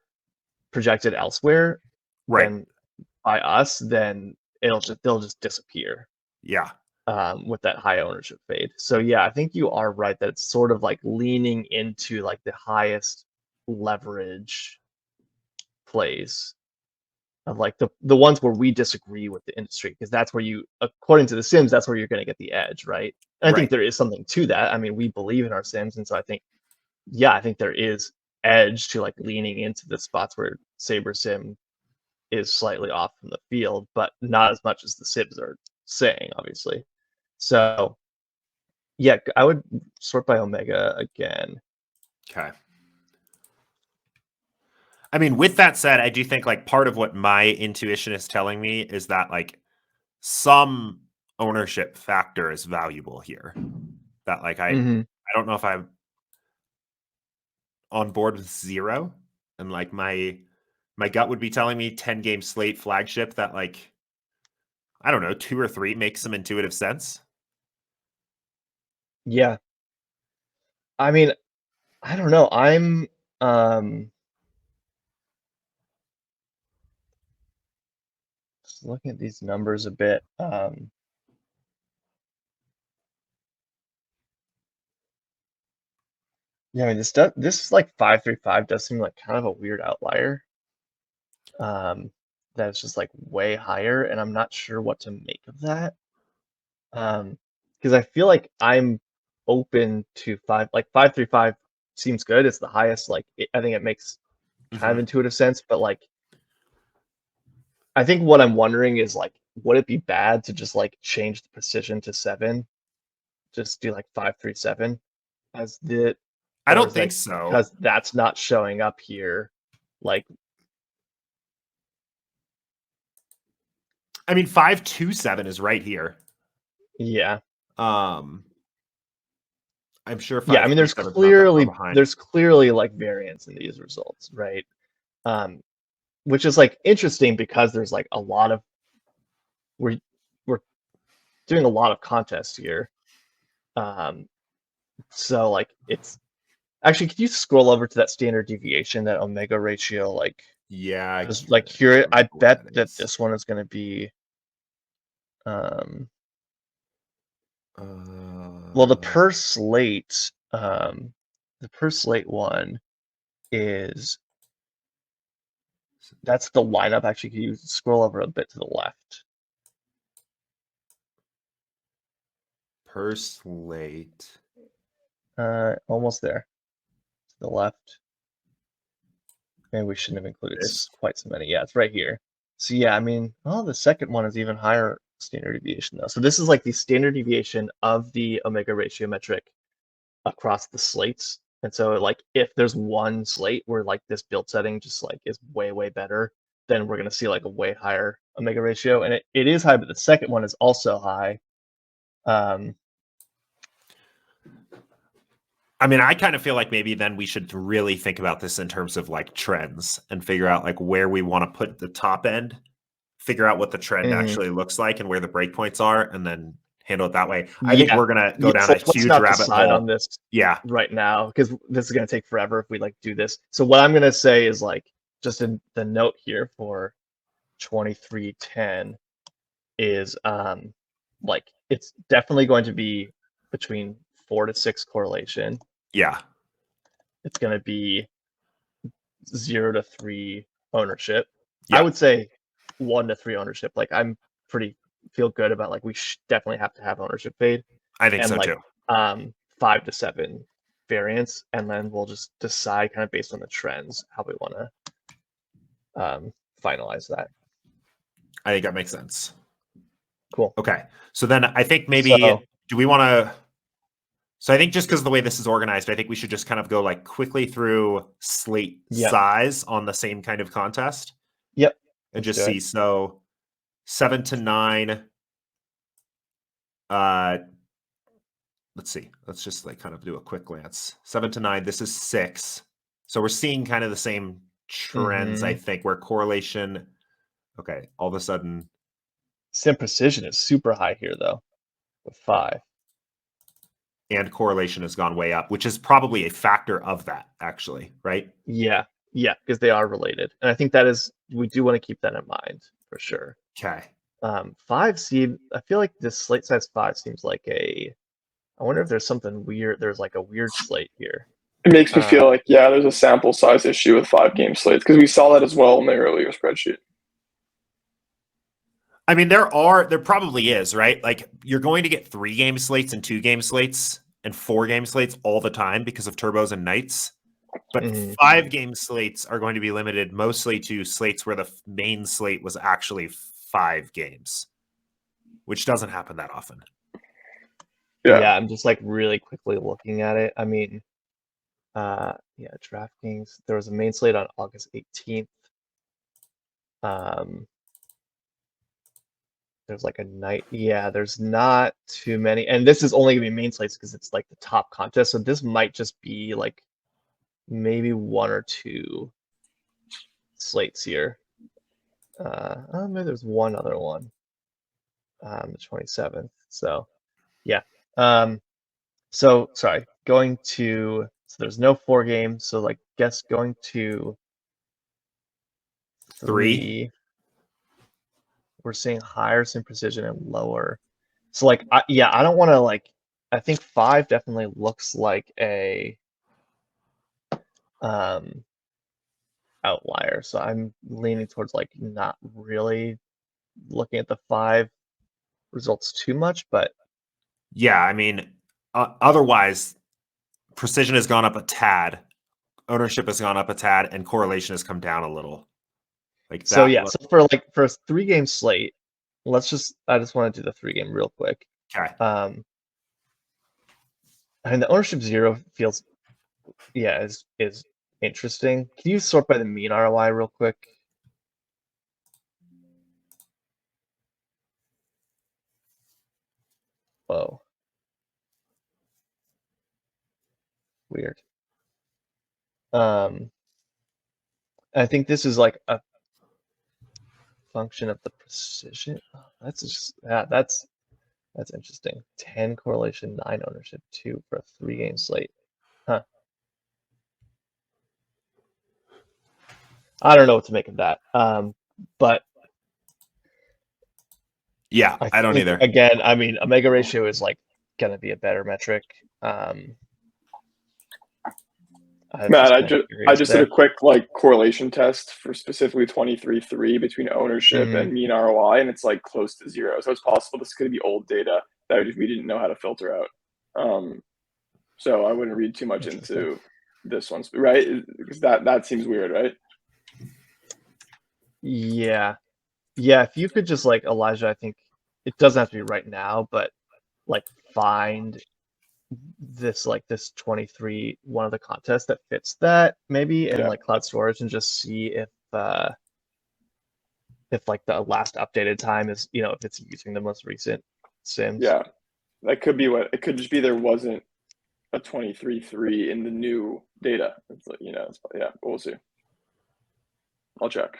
projected elsewhere Right. than by us, then they'll just disappear. Yeah. With that high ownership fade. So yeah, I think you are right that it's sort of like leaning into like the highest leverage plays of like the ones where we disagree with the industry, because that's where you, according to the sims, that's where you're going to get the edge, right? And I think there is something to that. I mean, we believe in our sims, and so I think there is edge to like leaning into the spots where SaberSim is slightly off from the field, but not as much as the Sibs are saying, obviously. So yeah, I would sort by Omega again. Okay. I mean, with that said, I do think like part of what my intuition is telling me is that like some ownership factor is valuable here. That like I don't know if I'm on board with 0, and like my gut would be telling me 10-game slate flagship that like I don't know, 2 or 3 makes some intuitive sense. Yeah. I mean, I don't know. I'm just looking at these numbers a bit. Yeah, I mean this like 5-3-5 does seem like kind of a weird outlier. That's just like way higher, and I'm not sure what to make of that. Because I feel like I'm open to 5-3-5 seems good. It's the highest. Like I think it makes kind of intuitive sense, but like I think what I'm wondering is like, would it be bad to just like change the precision to 7? Just do like 5-3-7 as the. I Or don't is think that so. because that's not showing up here. Like, I mean, 5-2-7 is right here. yeah. I'm sure 5-3-7 Yeah, I mean, is not that far behind. there's clearly like variance in these results, right? Which is like interesting because there's like a lot of we're doing a lot of contests here. So like it's actually, could you scroll over to that standard deviation, that omega ratio? Like, Yeah, just like here, I what bet that that is. this one is going to be. Well, the per slate one is, that's the lineup. Actually, can you scroll over a bit to the left? Per slate. Almost there. To the left. Maybe we shouldn't have included This? quite so many. Yeah, it's right here. So yeah, I mean, oh, the second one is even higher standard deviation though. So this is like the standard deviation of the omega ratio metric across the slates. And so like if there's one slate where like this build setting just like is way, way better, then we're gonna see like a way higher omega ratio. And it is high, but the second one is also high. I mean, I kind of feel like maybe then we should really think about this in terms of like trends and figure out like where we want to put the top end, figure out what the trend actually looks like and where the breakpoints are, and then handle it that way. I think we're gonna go down so a let's huge not rabbit decide hole on this right now, because this is going to take forever if we like do this. So what I'm going to say is like, just in the note here for 2310 is like it's definitely going to be between 4 to 6 correlation. Yeah. It's going to be 0 to 3 ownership. Yeah. I would say 1 to 3 ownership. Like I'm feel good about like we definitely have to have ownership fade. I think and so like, too. 5 to 7 variance, and then we'll just decide kind of based on the trends how we want to finalize that. I think that makes sense. Cool. Okay. So then I think maybe do we want to? So I think just because of the way this is organized, I think we should just kind of go like quickly through slate size on the same kind of contest. Yep. And just see. So 7 to 9. Let's see. Let's just like kind of do a quick glance. 7 to 9. This is 6. So we're seeing kind of the same trends, I think, where correlation. Okay. All of a sudden. Sim precision is super high here though, with 5. And correlation has gone way up, which is probably a factor of that, actually, right? Yeah, because they are related, and I think that is, we do want to keep that in mind for sure. Okay. 5 seed. I feel like this slate size 5 seems like I wonder if there's something weird. There's like a weird slate here. It makes me feel like, yeah, there's a sample size issue with 5-game slates, because we saw that as well in the earlier spreadsheet. I mean, there probably is, right? Like you're going to get 3-game slates and 2-game slates and 4-game slates all the time because of turbos and nights. But Mhm. 5-game slates are going to be limited mostly to slates where the main slate was actually 5 games, which doesn't happen that often. Yeah, I'm just like really quickly looking at it. I mean, yeah, DraftKings. There was a main slate on August 18th. There's like a night. Yeah, there's not too many, and this is only gonna be main slates because it's like the top contest. So this might just be like maybe 1 or 2 slates here. Oh, maybe there's one other one. The 27th. So yeah. So sorry, so there's no 4 games. So like guess going to 3. We're seeing higher sim precision and lower. So like I don't want to like. I think 5 definitely looks like a outlier. So I'm leaning towards like not really looking at the 5 results too much, but Yeah, I mean, otherwise, precision has gone up a tad, ownership has gone up a tad, and correlation has come down a little. Like so that. yeah. So for a 3-game slate, I just want to do the 3-game real quick. Okay. And the ownership 0 feels, yeah, is interesting. Can you sort by the mean ROI real quick? Whoa. Weird. I think this is like a function of the precision. Oh, that's just that's interesting. 10 correlation, 9 ownership, 2 for a 3-game slate. Huh. I don't know what to make of that. But Yeah, I don't think, either. Again, I mean, omega ratio is like gonna be a better metric. Matt, I just did a quick like correlation test for specifically 23-3 between ownership and mean ROI, and it's like close to 0. So it's possible this could be old data that we didn't know how to filter out. So I wouldn't read too much into this one, right? Because that seems weird, right? Yeah. If you could just like Elijah, I think it doesn't have to be right now, but like find this 23 one of the contests that fits that maybe in like cloud storage and just see if like the last updated time is, if it's using the most recent sims. Yeah, that could be what it could just be. There wasn't a 23-3 in the new data. It's like, yeah, but we'll see. I'll check.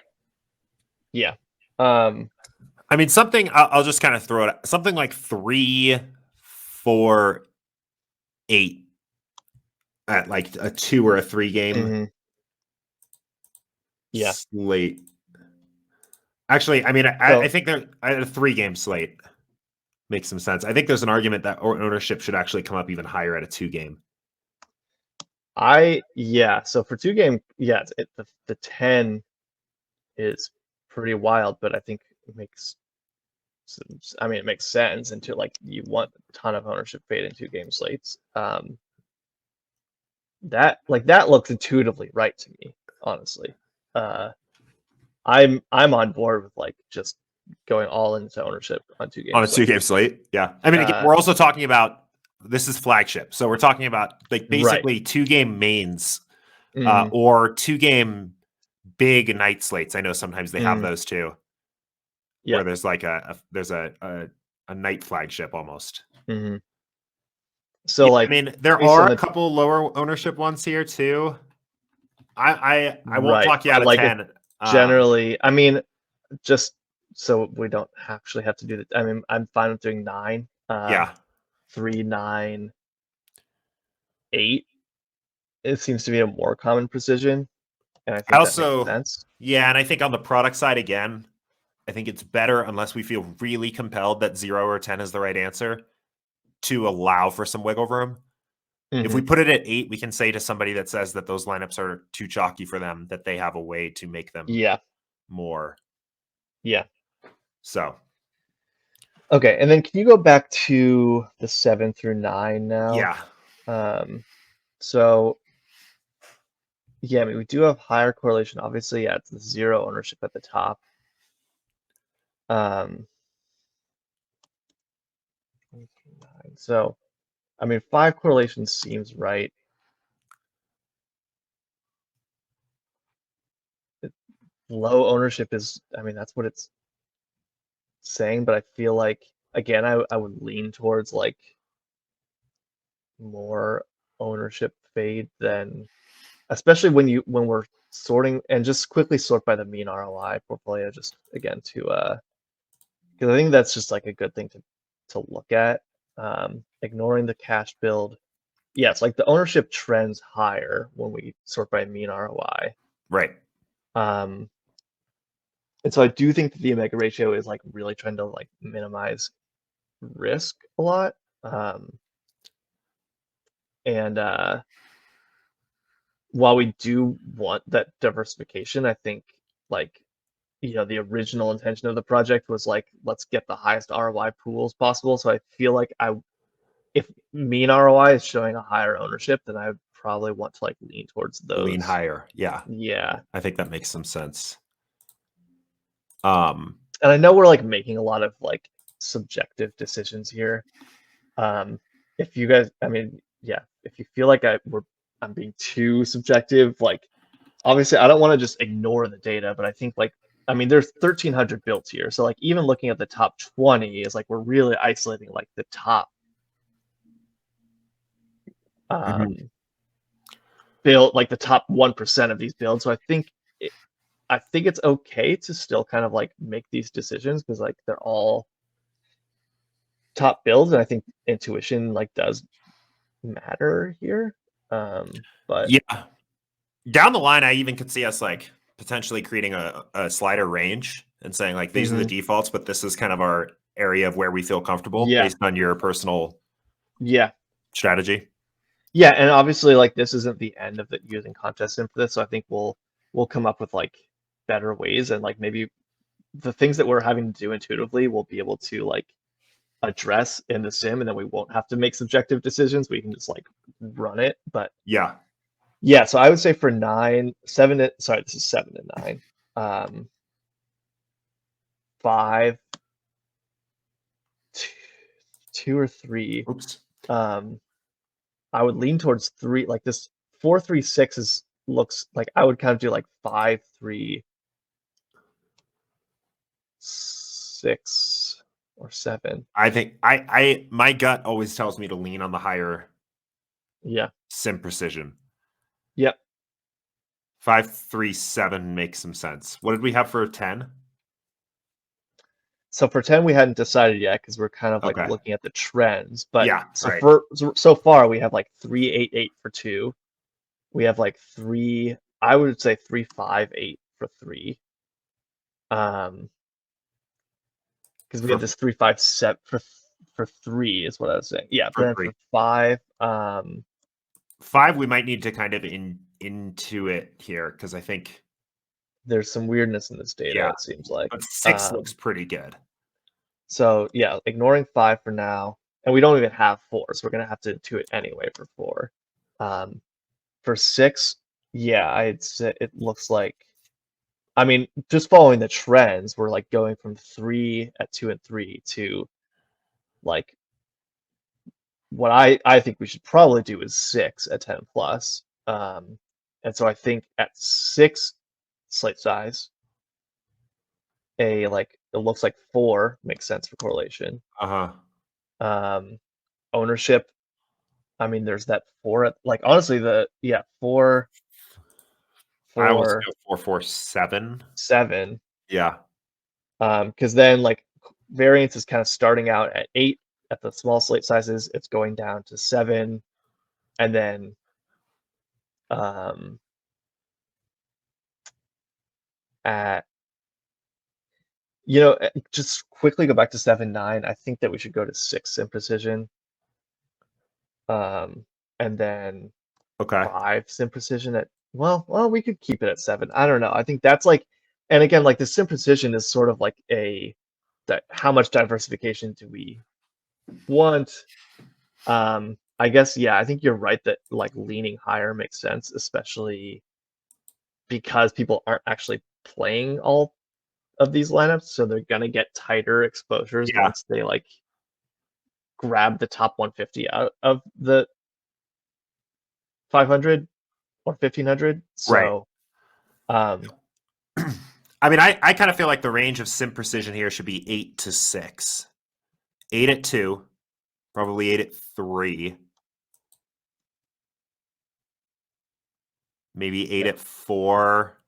Yeah. I mean, something I'll just kind of throw it out. Something like 3, 4, 8 at like a 2 or a 3 game slate. Actually, I mean, I think that a 3-game slate makes some sense. I think there's an argument that ownership should actually come up even higher at a 2-game. So for 2-game, the 10 is pretty wild, but I think it makes sense into like you want a ton of ownership fade in 2-game slates. That looks intuitively right to me, honestly. I'm on board with like just going all into ownership on 2-game on a 2-game slate. Yeah, I mean, again, we're also talking about this is flagship, so we're talking about like basically 2-game mains or 2-game big night slates. I know sometimes they have those too, where there's like a night flagship almost. So like, I mean, there are a couple lower ownership ones here too. I won't talk you out of like 10. Generally, I mean, just so we don't actually have to do that. I mean, I'm fine with doing 9. 3, 9, 8. It seems to be a more common precision, and I think that makes sense. Yeah, and I think on the product side again, I think it's better unless we feel really compelled that 0 or 10 is the right answer to allow for some wiggle room. If we put it at 8, we can say to somebody that says that those lineups are too chalky for them that they have a way to make them more. Yeah. So. Okay, and then can you go back to the 7 through 9 now? Yeah. So Yeah, I mean, we do have higher correlation. Obviously, yeah, it's the 0 ownership at the top. So, I mean, 5 correlation seems right. Low ownership is, I mean, that's what it's saying, but I feel like, again, I would lean towards like more ownership fade than, especially when we're sorting, and just quickly sort by the mean ROI portfolio, just again to because I think that's just like a good thing to look at. Ignoring the cash build. Yes, like the ownership trends higher when we sort by mean ROI. Right. And so I do think that the omega ratio is like really trying to like minimize risk a lot. And while we do want that diversification, I think like, you know, the original intention of the project was like, let's get the highest ROI pools possible. So I feel like if mean ROI is showing a higher ownership, then I probably want to like lean towards those. Lean higher. Yeah. Yeah. I think that makes some sense. And I know we're like making a lot of like subjective decisions here. If you guys, I mean, yeah, if you feel like I'm being too subjective, like obviously I don't want to just ignore the data, but I think like, I mean, there's 1,300 builds here. So like even looking at the top 20 is like, we're really isolating like the top build, like the top 1% of these builds. So I think it's okay to still kind of like make these decisions because like they're all top builds, and I think intuition like does matter here. But yeah, down the line, I even could see us like potentially creating a slider range and saying like these are the defaults, but this is kind of our area of where we feel comfortable based on your personal strategy. Yeah, and obviously like this isn't the end of using contest sim for this, so I think we'll come up with like better ways, and like maybe the things that we're having to do intuitively we'll be able to like address in the sim, and then we won't have to make subjective decisions. We can just like run it. But yeah, so I would say for 7 this is 7 and 9. 5, 2 or 3. Oops. I would lean towards 3. Like this 4-3-6 looks like I would kind of do like 5-3-6 or 7. I think my gut always tells me to lean on the higher sim precision. Yep. 5-3-7 makes some sense. What did we have for 10? So for 10 we hadn't decided yet because we're kind of like looking at the trends. But yeah, so far we have like 3-8-8 for 2. We have like 3, I would say 3-5-8 for 3. Because we have this 3-5-7 for 3 is what I was saying. Yeah, for 5. 5 we might need to kind of into it here because I think there's some weirdness in this data, it seems like. But 6 looks pretty good. So yeah, ignoring 5 for now. And we don't even have 4, so we're gonna have to do it anyway for 4. For 6, yeah, I'd say it looks like, I mean, just following the trends, we're like going from 3 at 2 and 3 to like what I think we should probably do is 6 at 10 plus. And so I think at 6 slate size, it looks like 4 makes sense for correlation. Ownership, I mean, there's that 4 at, like, honestly, 4. I almost go 4-4-7. 7. Yeah. Because then like variance is kind of starting out at 8 at the small slate sizes, it's going down to 7, and then at, you know, just quickly go back to 7-9. I think that we should go to 6 in precision. And then 5 sim precision at, well, we could keep it at 7. I don't know. I think that's like, and again, like the sim precision is sort of like how much diversification do we want? I guess, yeah, I think you're right that like leaning higher makes sense, especially because people aren't actually playing all of these lineups, so they're gonna get tighter exposures Yeah. once they like grab the top 150 out of the 500 or 1500. So, um, I mean, I kind of feel like the range of sim precision here should be 8 to 6. 8 at 2, probably 8 at 3. Maybe 8 at 4.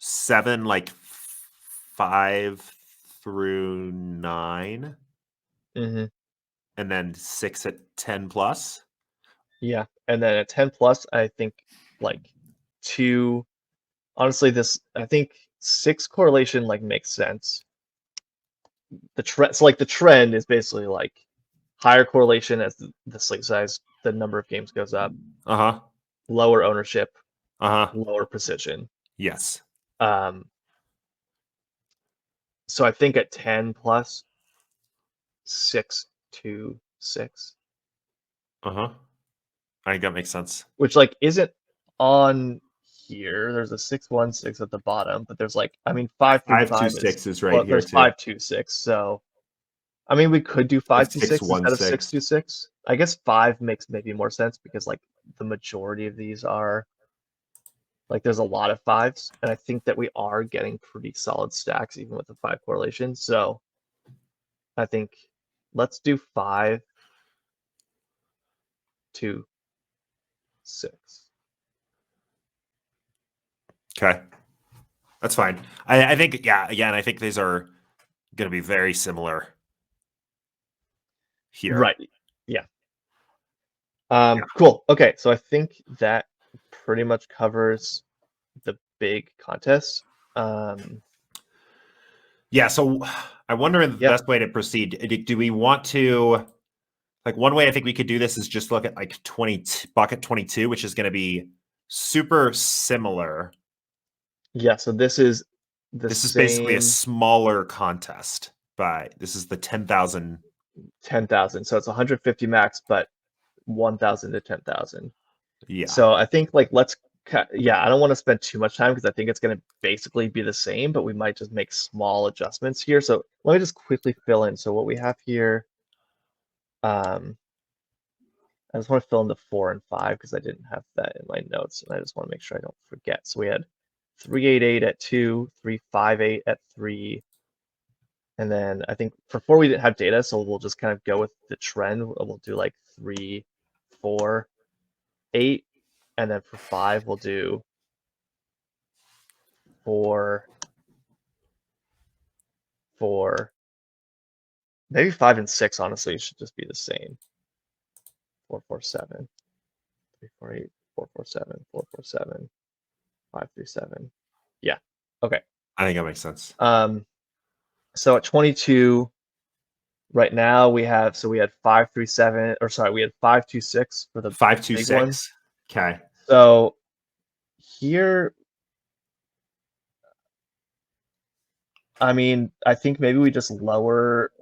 7, like 5 through 9. mhm, And then 6 at 10 plus. yeah, and then at 10 plus, I think like 2. Honestly, I think 6 correlation like makes sense. The trend, so like the trend is basically like higher correlation as the slate size, the number of games goes up, Uh-huh. lower ownership, Uh-huh. lower precision. Yes. Um, so I think at 10 plus, 6 to 6, Uh-huh. I think that makes sense. which like isn't on here. There's a 616 at the bottom, but there's like, I mean, 535 526 is right well, here there's too. 526. So I mean, we could do 526 instead of 616. 626. I guess 5 makes maybe more sense because like the majority of these are like there's a lot of 5s, and I think that we are getting pretty solid stacks even with the 5 correlation. So I think let's do 5 to 6. Okay. That's fine. I think, yeah, again, I think these are going to be very similar here. Right. Yeah. Cool. Okay, so I think that pretty much covers the big contests. Yeah, so I wonder the best way to proceed. Do we want to, like, one way I think we could do this is just look at like bucket 22, which is going to be super similar. Yeah, so this is This is basically a smaller contest, but this is the 10,000. 10,000. So it's 150 max, but 1,000 to 10,000. Yeah. So I think like I don't want to spend too much time because I think it's going to basically be the same, but we might just make small adjustments here. So let me just quickly fill in. So what we have here, I just want to fill in the 4 and 5 because I didn't have that in my notes, and I just want to make sure I don't forget. So we had 388 at 2, 358 at 3, and then I think for 4 we didn't have data, so we'll just kind of go with the trend. We'll do like 3, 4, 8, and then for 5 we'll do 4, 4, maybe 5 and 6. Honestly, should just be the same. 4, 4, 7, 3, 4, 8, 4, 4, 7, 4, 4, 7, 5, 3, 7. Yeah. Okay. I think that makes sense. So at 22, right now we had 537, or sorry, we had 526 for the 526. Okay. So here, I mean, I think maybe we just lower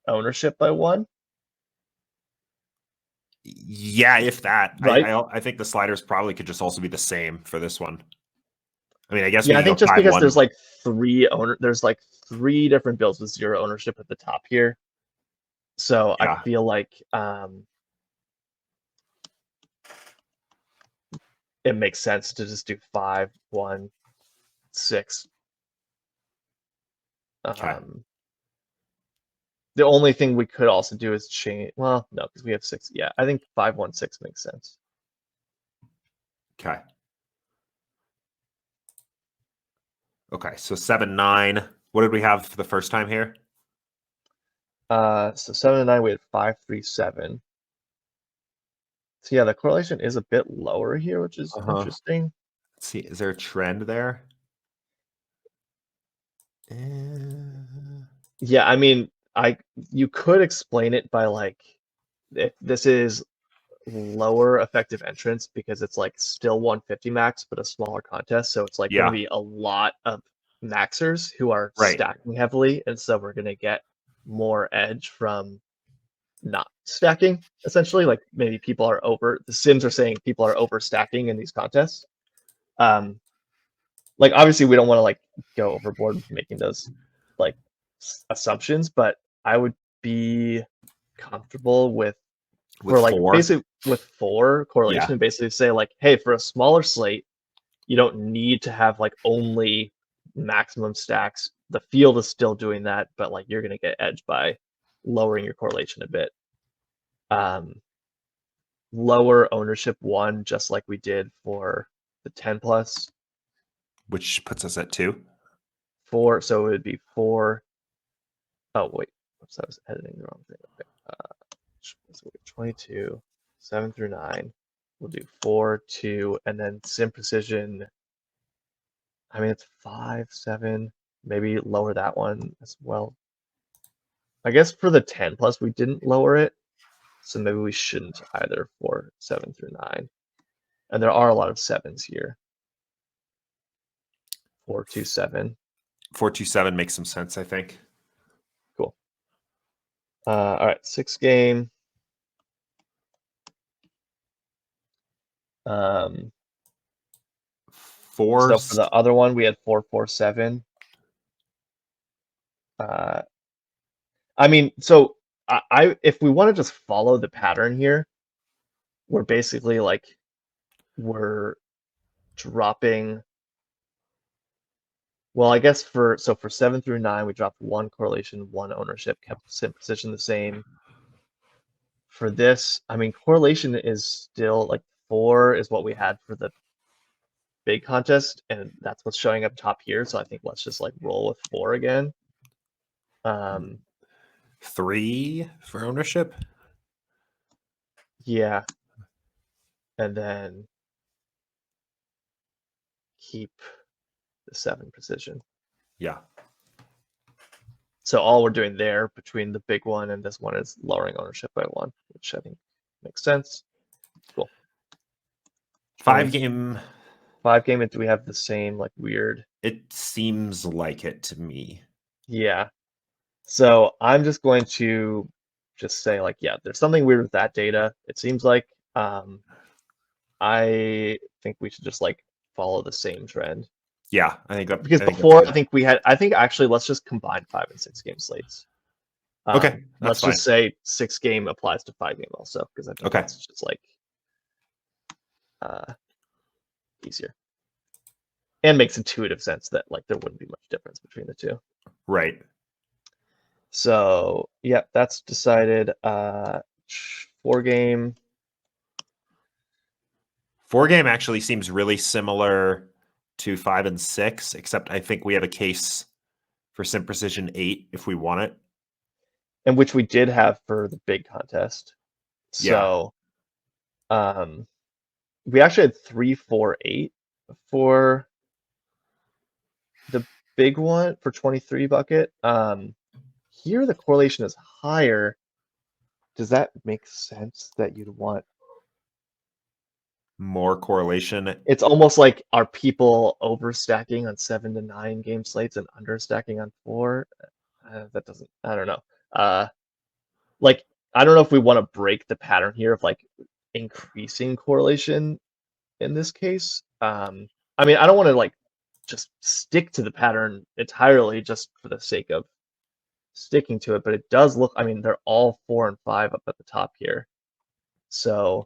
ownership by 1. Yeah, if that. Right. I think the sliders probably could just also be the same for this one. I mean, I guess Yeah, I think just because 5-1. there's like 3 different builds with 0 ownership at the top here. So Yeah. I feel like it makes sense to just do 5, 1, 6. Okay. The only thing we could also do is change. Well, no, because we have 6. Yeah, I think 5, 1, 6 makes sense. Okay. Okay, so 7, 9. What did we have for the first time here? So 7 and 9, we had 5, 3, 7. So yeah, the correlation is a bit lower here, which is interesting. Let's see, is there a trend there? Yeah, I mean, you could explain it by like, if this is lower effective entrance because it's like still 150 max, but a smaller contest. So it's like going to be a lot of maxers who are stacking heavily. And so we're going to get more edge from not stacking, essentially. Like maybe the sims are saying people are over stacking in these contests. Like obviously we don't want to like go overboard with making those like assumptions, but I would be comfortable with for like 4. basically with 4 correlation Yeah. and basically say like, hey, for a smaller slate, you don't need to have like only maximum stacks. The field is still doing that, but like you're gonna get edged by lowering your correlation a bit. Lower ownership 1, just like we did for the 10 plus. Which puts us at 2. 4, so it would be 4. Oh wait, oops, I was editing the wrong thing. Okay. So 22, 7 through 9. We'll do 4, 2, and then sim precision. I mean, it's 5, 7. Maybe lower that one as well. I guess for the 10 plus, we didn't lower it, so maybe we shouldn't either for 7 through 9. And there are a lot of 7s here. 4, 2, 7. 4, 2, 7 makes some sense, I think. Cool. All right, 6 game. Four. So for the other one, we had 4, 4, 7. I mean, so I if we want to just follow the pattern here, we're basically like we're dropping. Well, I guess for 7 through 9, we dropped 1 correlation, 1 ownership, kept sim position the same. For this, I mean, correlation is still like 4 is what we had for the big contest, and that's what's showing up top here. So I think let's just like roll with 4 again. 3 for ownership. Yeah, and then keep the 7 precision. Yeah. So all we're doing there between the big one and this one is lowering ownership by 1, which I think makes sense. Cool. 5 game. 5 game, and do we have the same like weird? It seems like it to me. Yeah. So I'm just going to just say like, yeah, there's something weird with that data. It seems like I think we should just like follow the same trend. Yeah, I think that Because I think before that's good. I think actually let's just combine 5 and 6 game slates. Okay, Let's that's just say 6 game applies to 5 game also, because I think Okay. that's just like easier. And makes intuitive sense that like there wouldn't be much difference between the two. Right. So yeah, that's decided. 4 game. 4 game actually seems really similar to 5 and 6, except I think we have a case for sim precision 8 if we want it. And which we did have for the big contest. So we actually had 3, 4, 8 for the big one for 23 bucket. Here the correlation is higher. Does that make sense that you'd want? More correlation. It's almost like are people overstacking on 7 to 9 game slates and understacking on 4? That doesn't. I don't know. Like I don't know if we want to break the pattern here of like increasing correlation in this case. I mean, I don't want to like just stick to the pattern entirely just for the sake of sticking to it, but it does look. I mean, they're all 4 and 5 up at the top here, so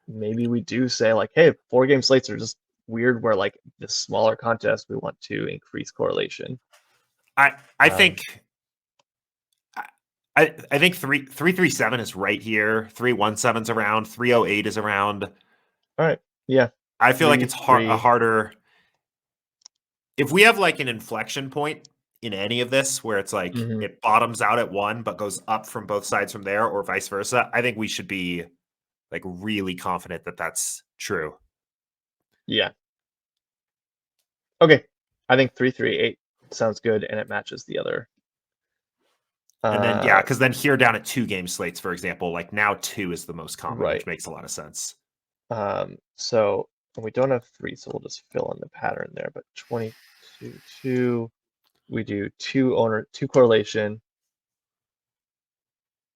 maybe we do say like, hey, 4 game slates are just weird. Where like this smaller contest, we want to increase correlation. I think. I think 337 is right here. 317's around. 308 is around. All right. Yeah. I feel like it's harder. If we have like an inflection point in any of this where it's like it bottoms out at 1 but goes up from both sides from there, or vice versa, I think we should be like really confident that that's true. Yeah. Okay. I think 338 sounds good, and it matches the other. And then because then here down at 2 game slates, for example, like now 2 is the most common, Right. which makes a lot of sense. So we don't have 3, so we'll just fill in the pattern there. But 22, 2, we do 2 correlation.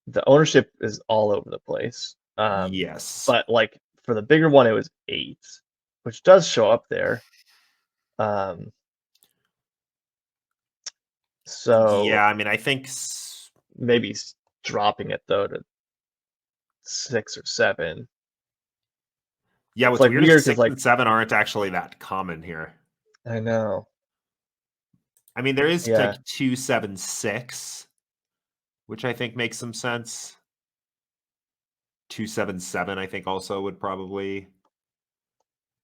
The ownership is all over the place. Yes. But like for the bigger one, it was 8, which does show up there. So yeah, I mean, I think maybe dropping it though to 6 or 7. yeah, It's what's like weird is weird because 6 like and 7 aren't actually that common here. I know. I mean, there is Yeah. like 276, which I think makes some sense. 277, I think, also would probably.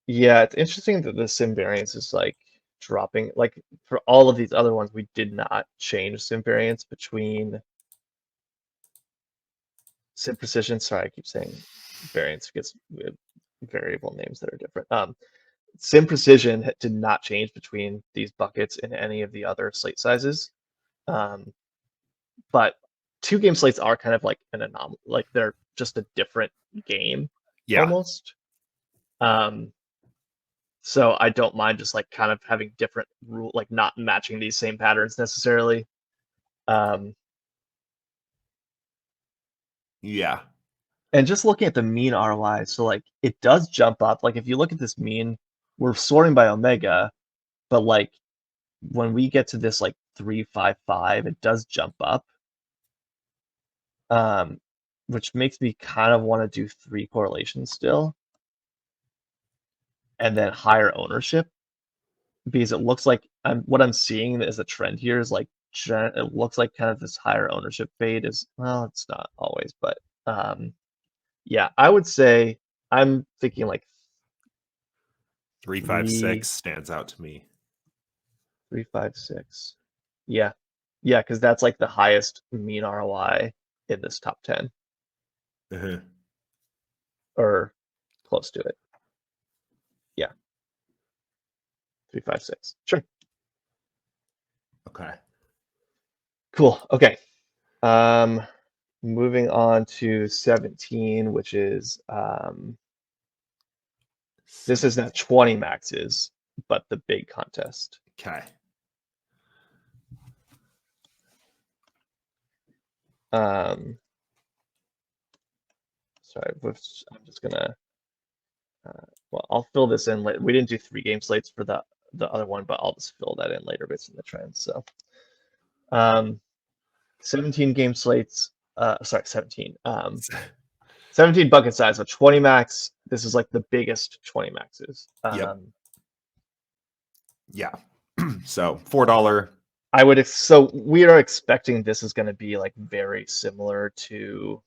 Yeah, it's interesting that the sim variance is like dropping. Like for all of these other ones, we did not change sim variance between sim precision. Sorry, I keep saying variance because we have variable names that are different. Sim precision did not change between these buckets in any of the other slate sizes. But 2-game slates are kind of like an anomaly. Like they're just a different game Yeah. almost. So I don't mind just like kind of having different rule, like not matching these same patterns necessarily. Yeah. And just looking at the mean ROI, so like it does jump up. Like if you look at this mean, we're sorting by omega, but like when we get to this like 355, it does jump up. Which makes me kind of want to do 3 correlations still. And then higher ownership. Because it looks like what I'm seeing as a trend here is like it looks like kind of this higher ownership fade is, well, it's not always, but yeah, I would say I'm thinking like 356 stands out to me. 356. Yeah, because that's like the highest mean ROI in this top 10 Uh-huh. or close to it. Yeah, 356. Sure. Okay. Cool. Okay. Moving on to 17, which is this is not 20 maxes, but the big contest. Okay. Sorry, I'm just gonna. Well, I'll fill this in later. We didn't do 3-game slates for the other one, but I'll just fill that in later based on the trends. So, 17-game slates. Sorry, 17. 17 bucket size, so 20 max. This is like the biggest 20 maxes. Yep. Yeah. So $4. So we are expecting this is going to be like very similar to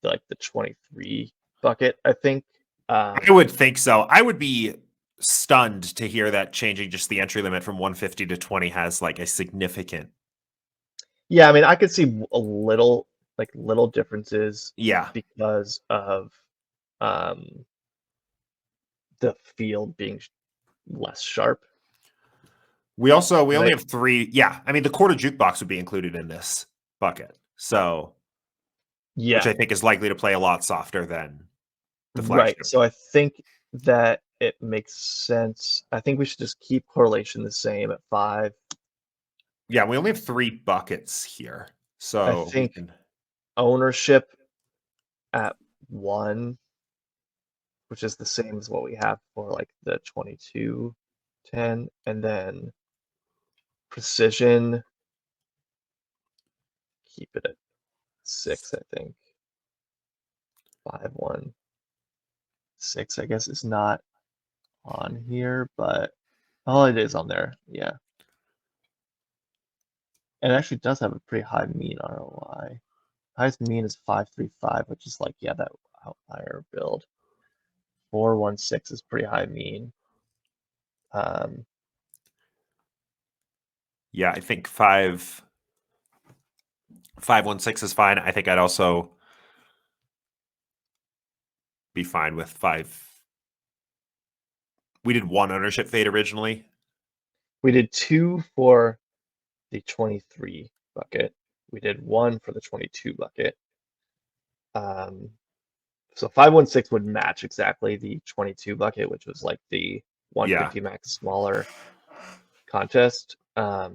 like the 23 bucket, I think. I would think so. I would be stunned to hear that changing just the entry limit from 150 to 20 has like a significant. Yeah, I mean, I could see little differences. Yeah. Because of the field being less sharp. We only have 3. Yeah. I mean, the quarter jukebox would be included in this bucket. So, Yeah, which I think is likely to play a lot softer than the right. flagship. So I think that it makes sense. I think we should just keep correlation the same at 5. Yeah, we only have 3 buckets here. So I think ownership at 1, which is the same as what we have for like the 22-10, and then precision, keep it at 6, I think. 5-1. 6, I guess, is not on here, but it is on there. Yeah. And it actually does have a pretty high mean ROI. Highest mean is 535, which is like, yeah, that outlier build. 416 is pretty high mean. yeah, I think 516 is fine. I think I'd also be fine with 5. We did 1 ownership fade originally. We did 2 for the 23 bucket. We did 1 for the 22 bucket. So 516 would match exactly the 22 bucket, which was like the 150 max smaller contest. I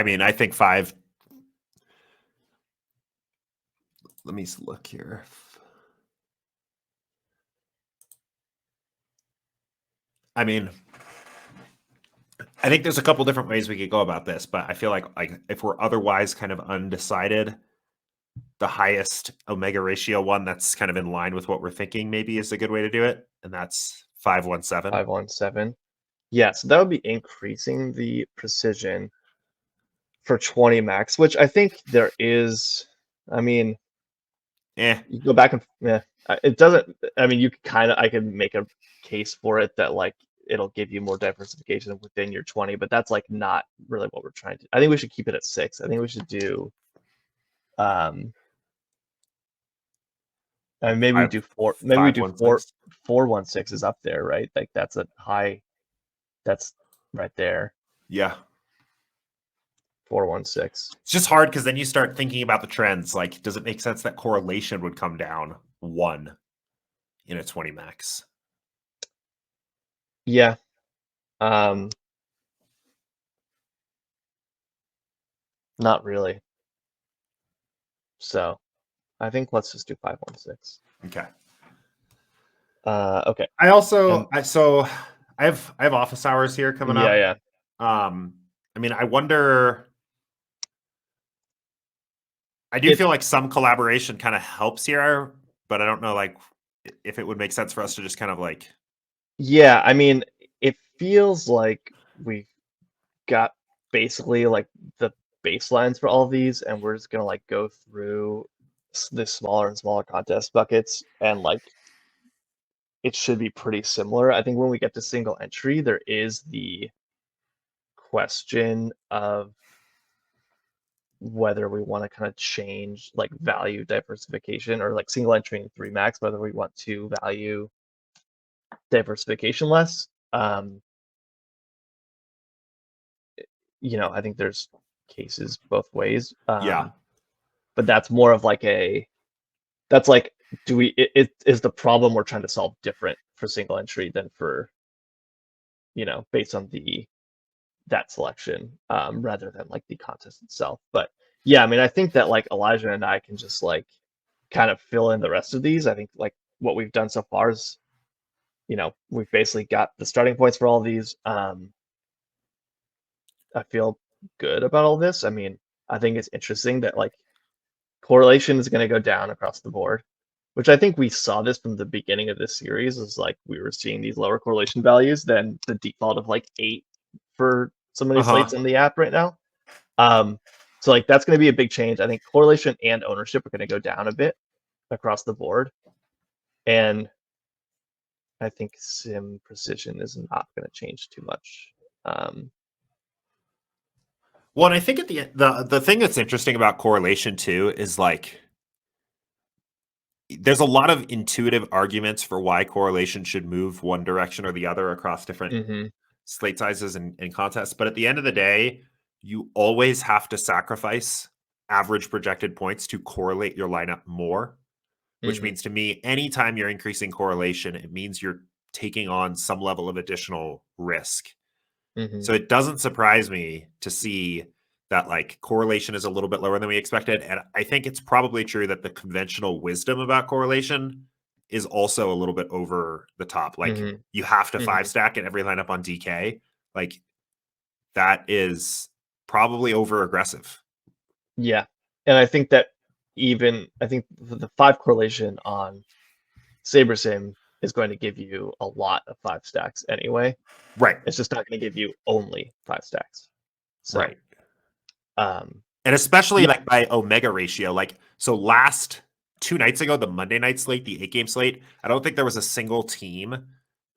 mean, I think 5. let me look here. I mean, I think there's a couple different ways we could go about this, but I feel like if we're otherwise kind of undecided, the highest omega ratio one that's kind of in line with what we're thinking maybe is a good way to do it, and that's 517. 517. Yeah, so that would be increasing the precision for 20 max, which I think there is. I mean, you go back and it doesn't. I mean, you I could make a case for it that like it'll give you more diversification within your 20, but that's like not really what we're trying to. I think we should keep it at 6. I think we should do. I mean, maybe we do 4. Maybe we do 416 is up there, right? Like that's a high. That's right there. Yeah. 416. It's just hard because then you start thinking about the trends. Like, does it make sense that correlation would come down 1 in a 20 max? Yeah. Not really. So I think let's just do 516. Okay. Okay. I also I have office hours here coming up. Yeah. I mean, I wonder. I do feel like some collaboration kind of helps here, but I don't know like if it would make sense for us to just kind of like. Yeah, I mean, it feels like we've got basically like the baselines for all of these, and we're just gonna like go through the smaller and smaller contest buckets, and like it should be pretty similar. I think when we get to single entry, there is the question of whether we want to kind of change like value diversification or like single entry and 3 max, whether we want to value diversification less. I think there's cases both ways. Yeah. But that's more of like that's like, it is the problem we're trying to solve different for single entry than for, based on that selection, rather than like the contest itself. But yeah, I mean, I think that like Elijah and I can just like kind of fill in the rest of these. I think like what we've done so far is, we've basically got the starting points for all of these. I feel good about all this. I mean, I think it's interesting that like correlation is going to go down across the board, which I think we saw this from the beginning of this series. Is like we were seeing these lower correlation values than the default of like 8 for some of these slates in the app right now. So like that's going to be a big change. I think correlation and ownership are going to go down a bit across the board, and I think sim precision is not going to change too much. Well, and I think at the thing that's interesting about correlation too is like there's a lot of intuitive arguments for why correlation should move one direction or the other across different slate sizes and contests. But at the end of the day, you always have to sacrifice average projected points to correlate your lineup more, which means to me, anytime you're increasing correlation, it means you're taking on some level of additional risk. So it doesn't surprise me to see that like correlation is a little bit lower than we expected. And I think it's probably true that the conventional wisdom about correlation is also a little bit over the top. Like you have to 5 stack in every lineup on DK. Like that is probably over aggressive. Yeah. And I think that the 5 correlation on SaberSim is going to give you a lot of 5 stacks anyway. Right. It's just not going to give you only 5 stacks. So, right. And especially like by omega ratio, like so last 2 nights ago, the Monday night slate, the 8-game slate, I don't think there was a single team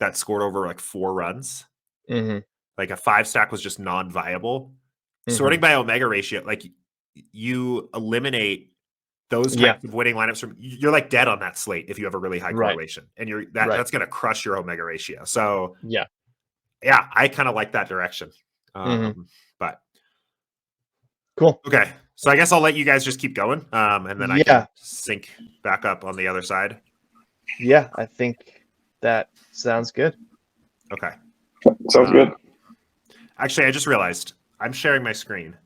that scored over like 4 runs. Like a 5 stack was just non-viable. Sorting by omega ratio, like you eliminate those types of winning lineups from you're like dead on that slate if you have a really high correlation, and that's going to crush your omega ratio. So yeah, I kind of like that direction. But cool. Okay, so I guess I'll let you guys just keep going, and then I can sync back up on the other side. Yeah, I think that sounds good. Okay, sounds good. Actually, I just realized I'm sharing my screen.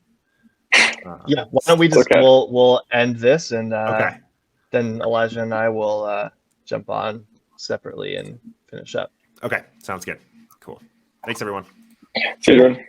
Why don't we just we'll end this and okay. then Elijah and I will jump on separately and finish up. Okay, sounds good. Cool. Thanks, everyone. See you, Jordan.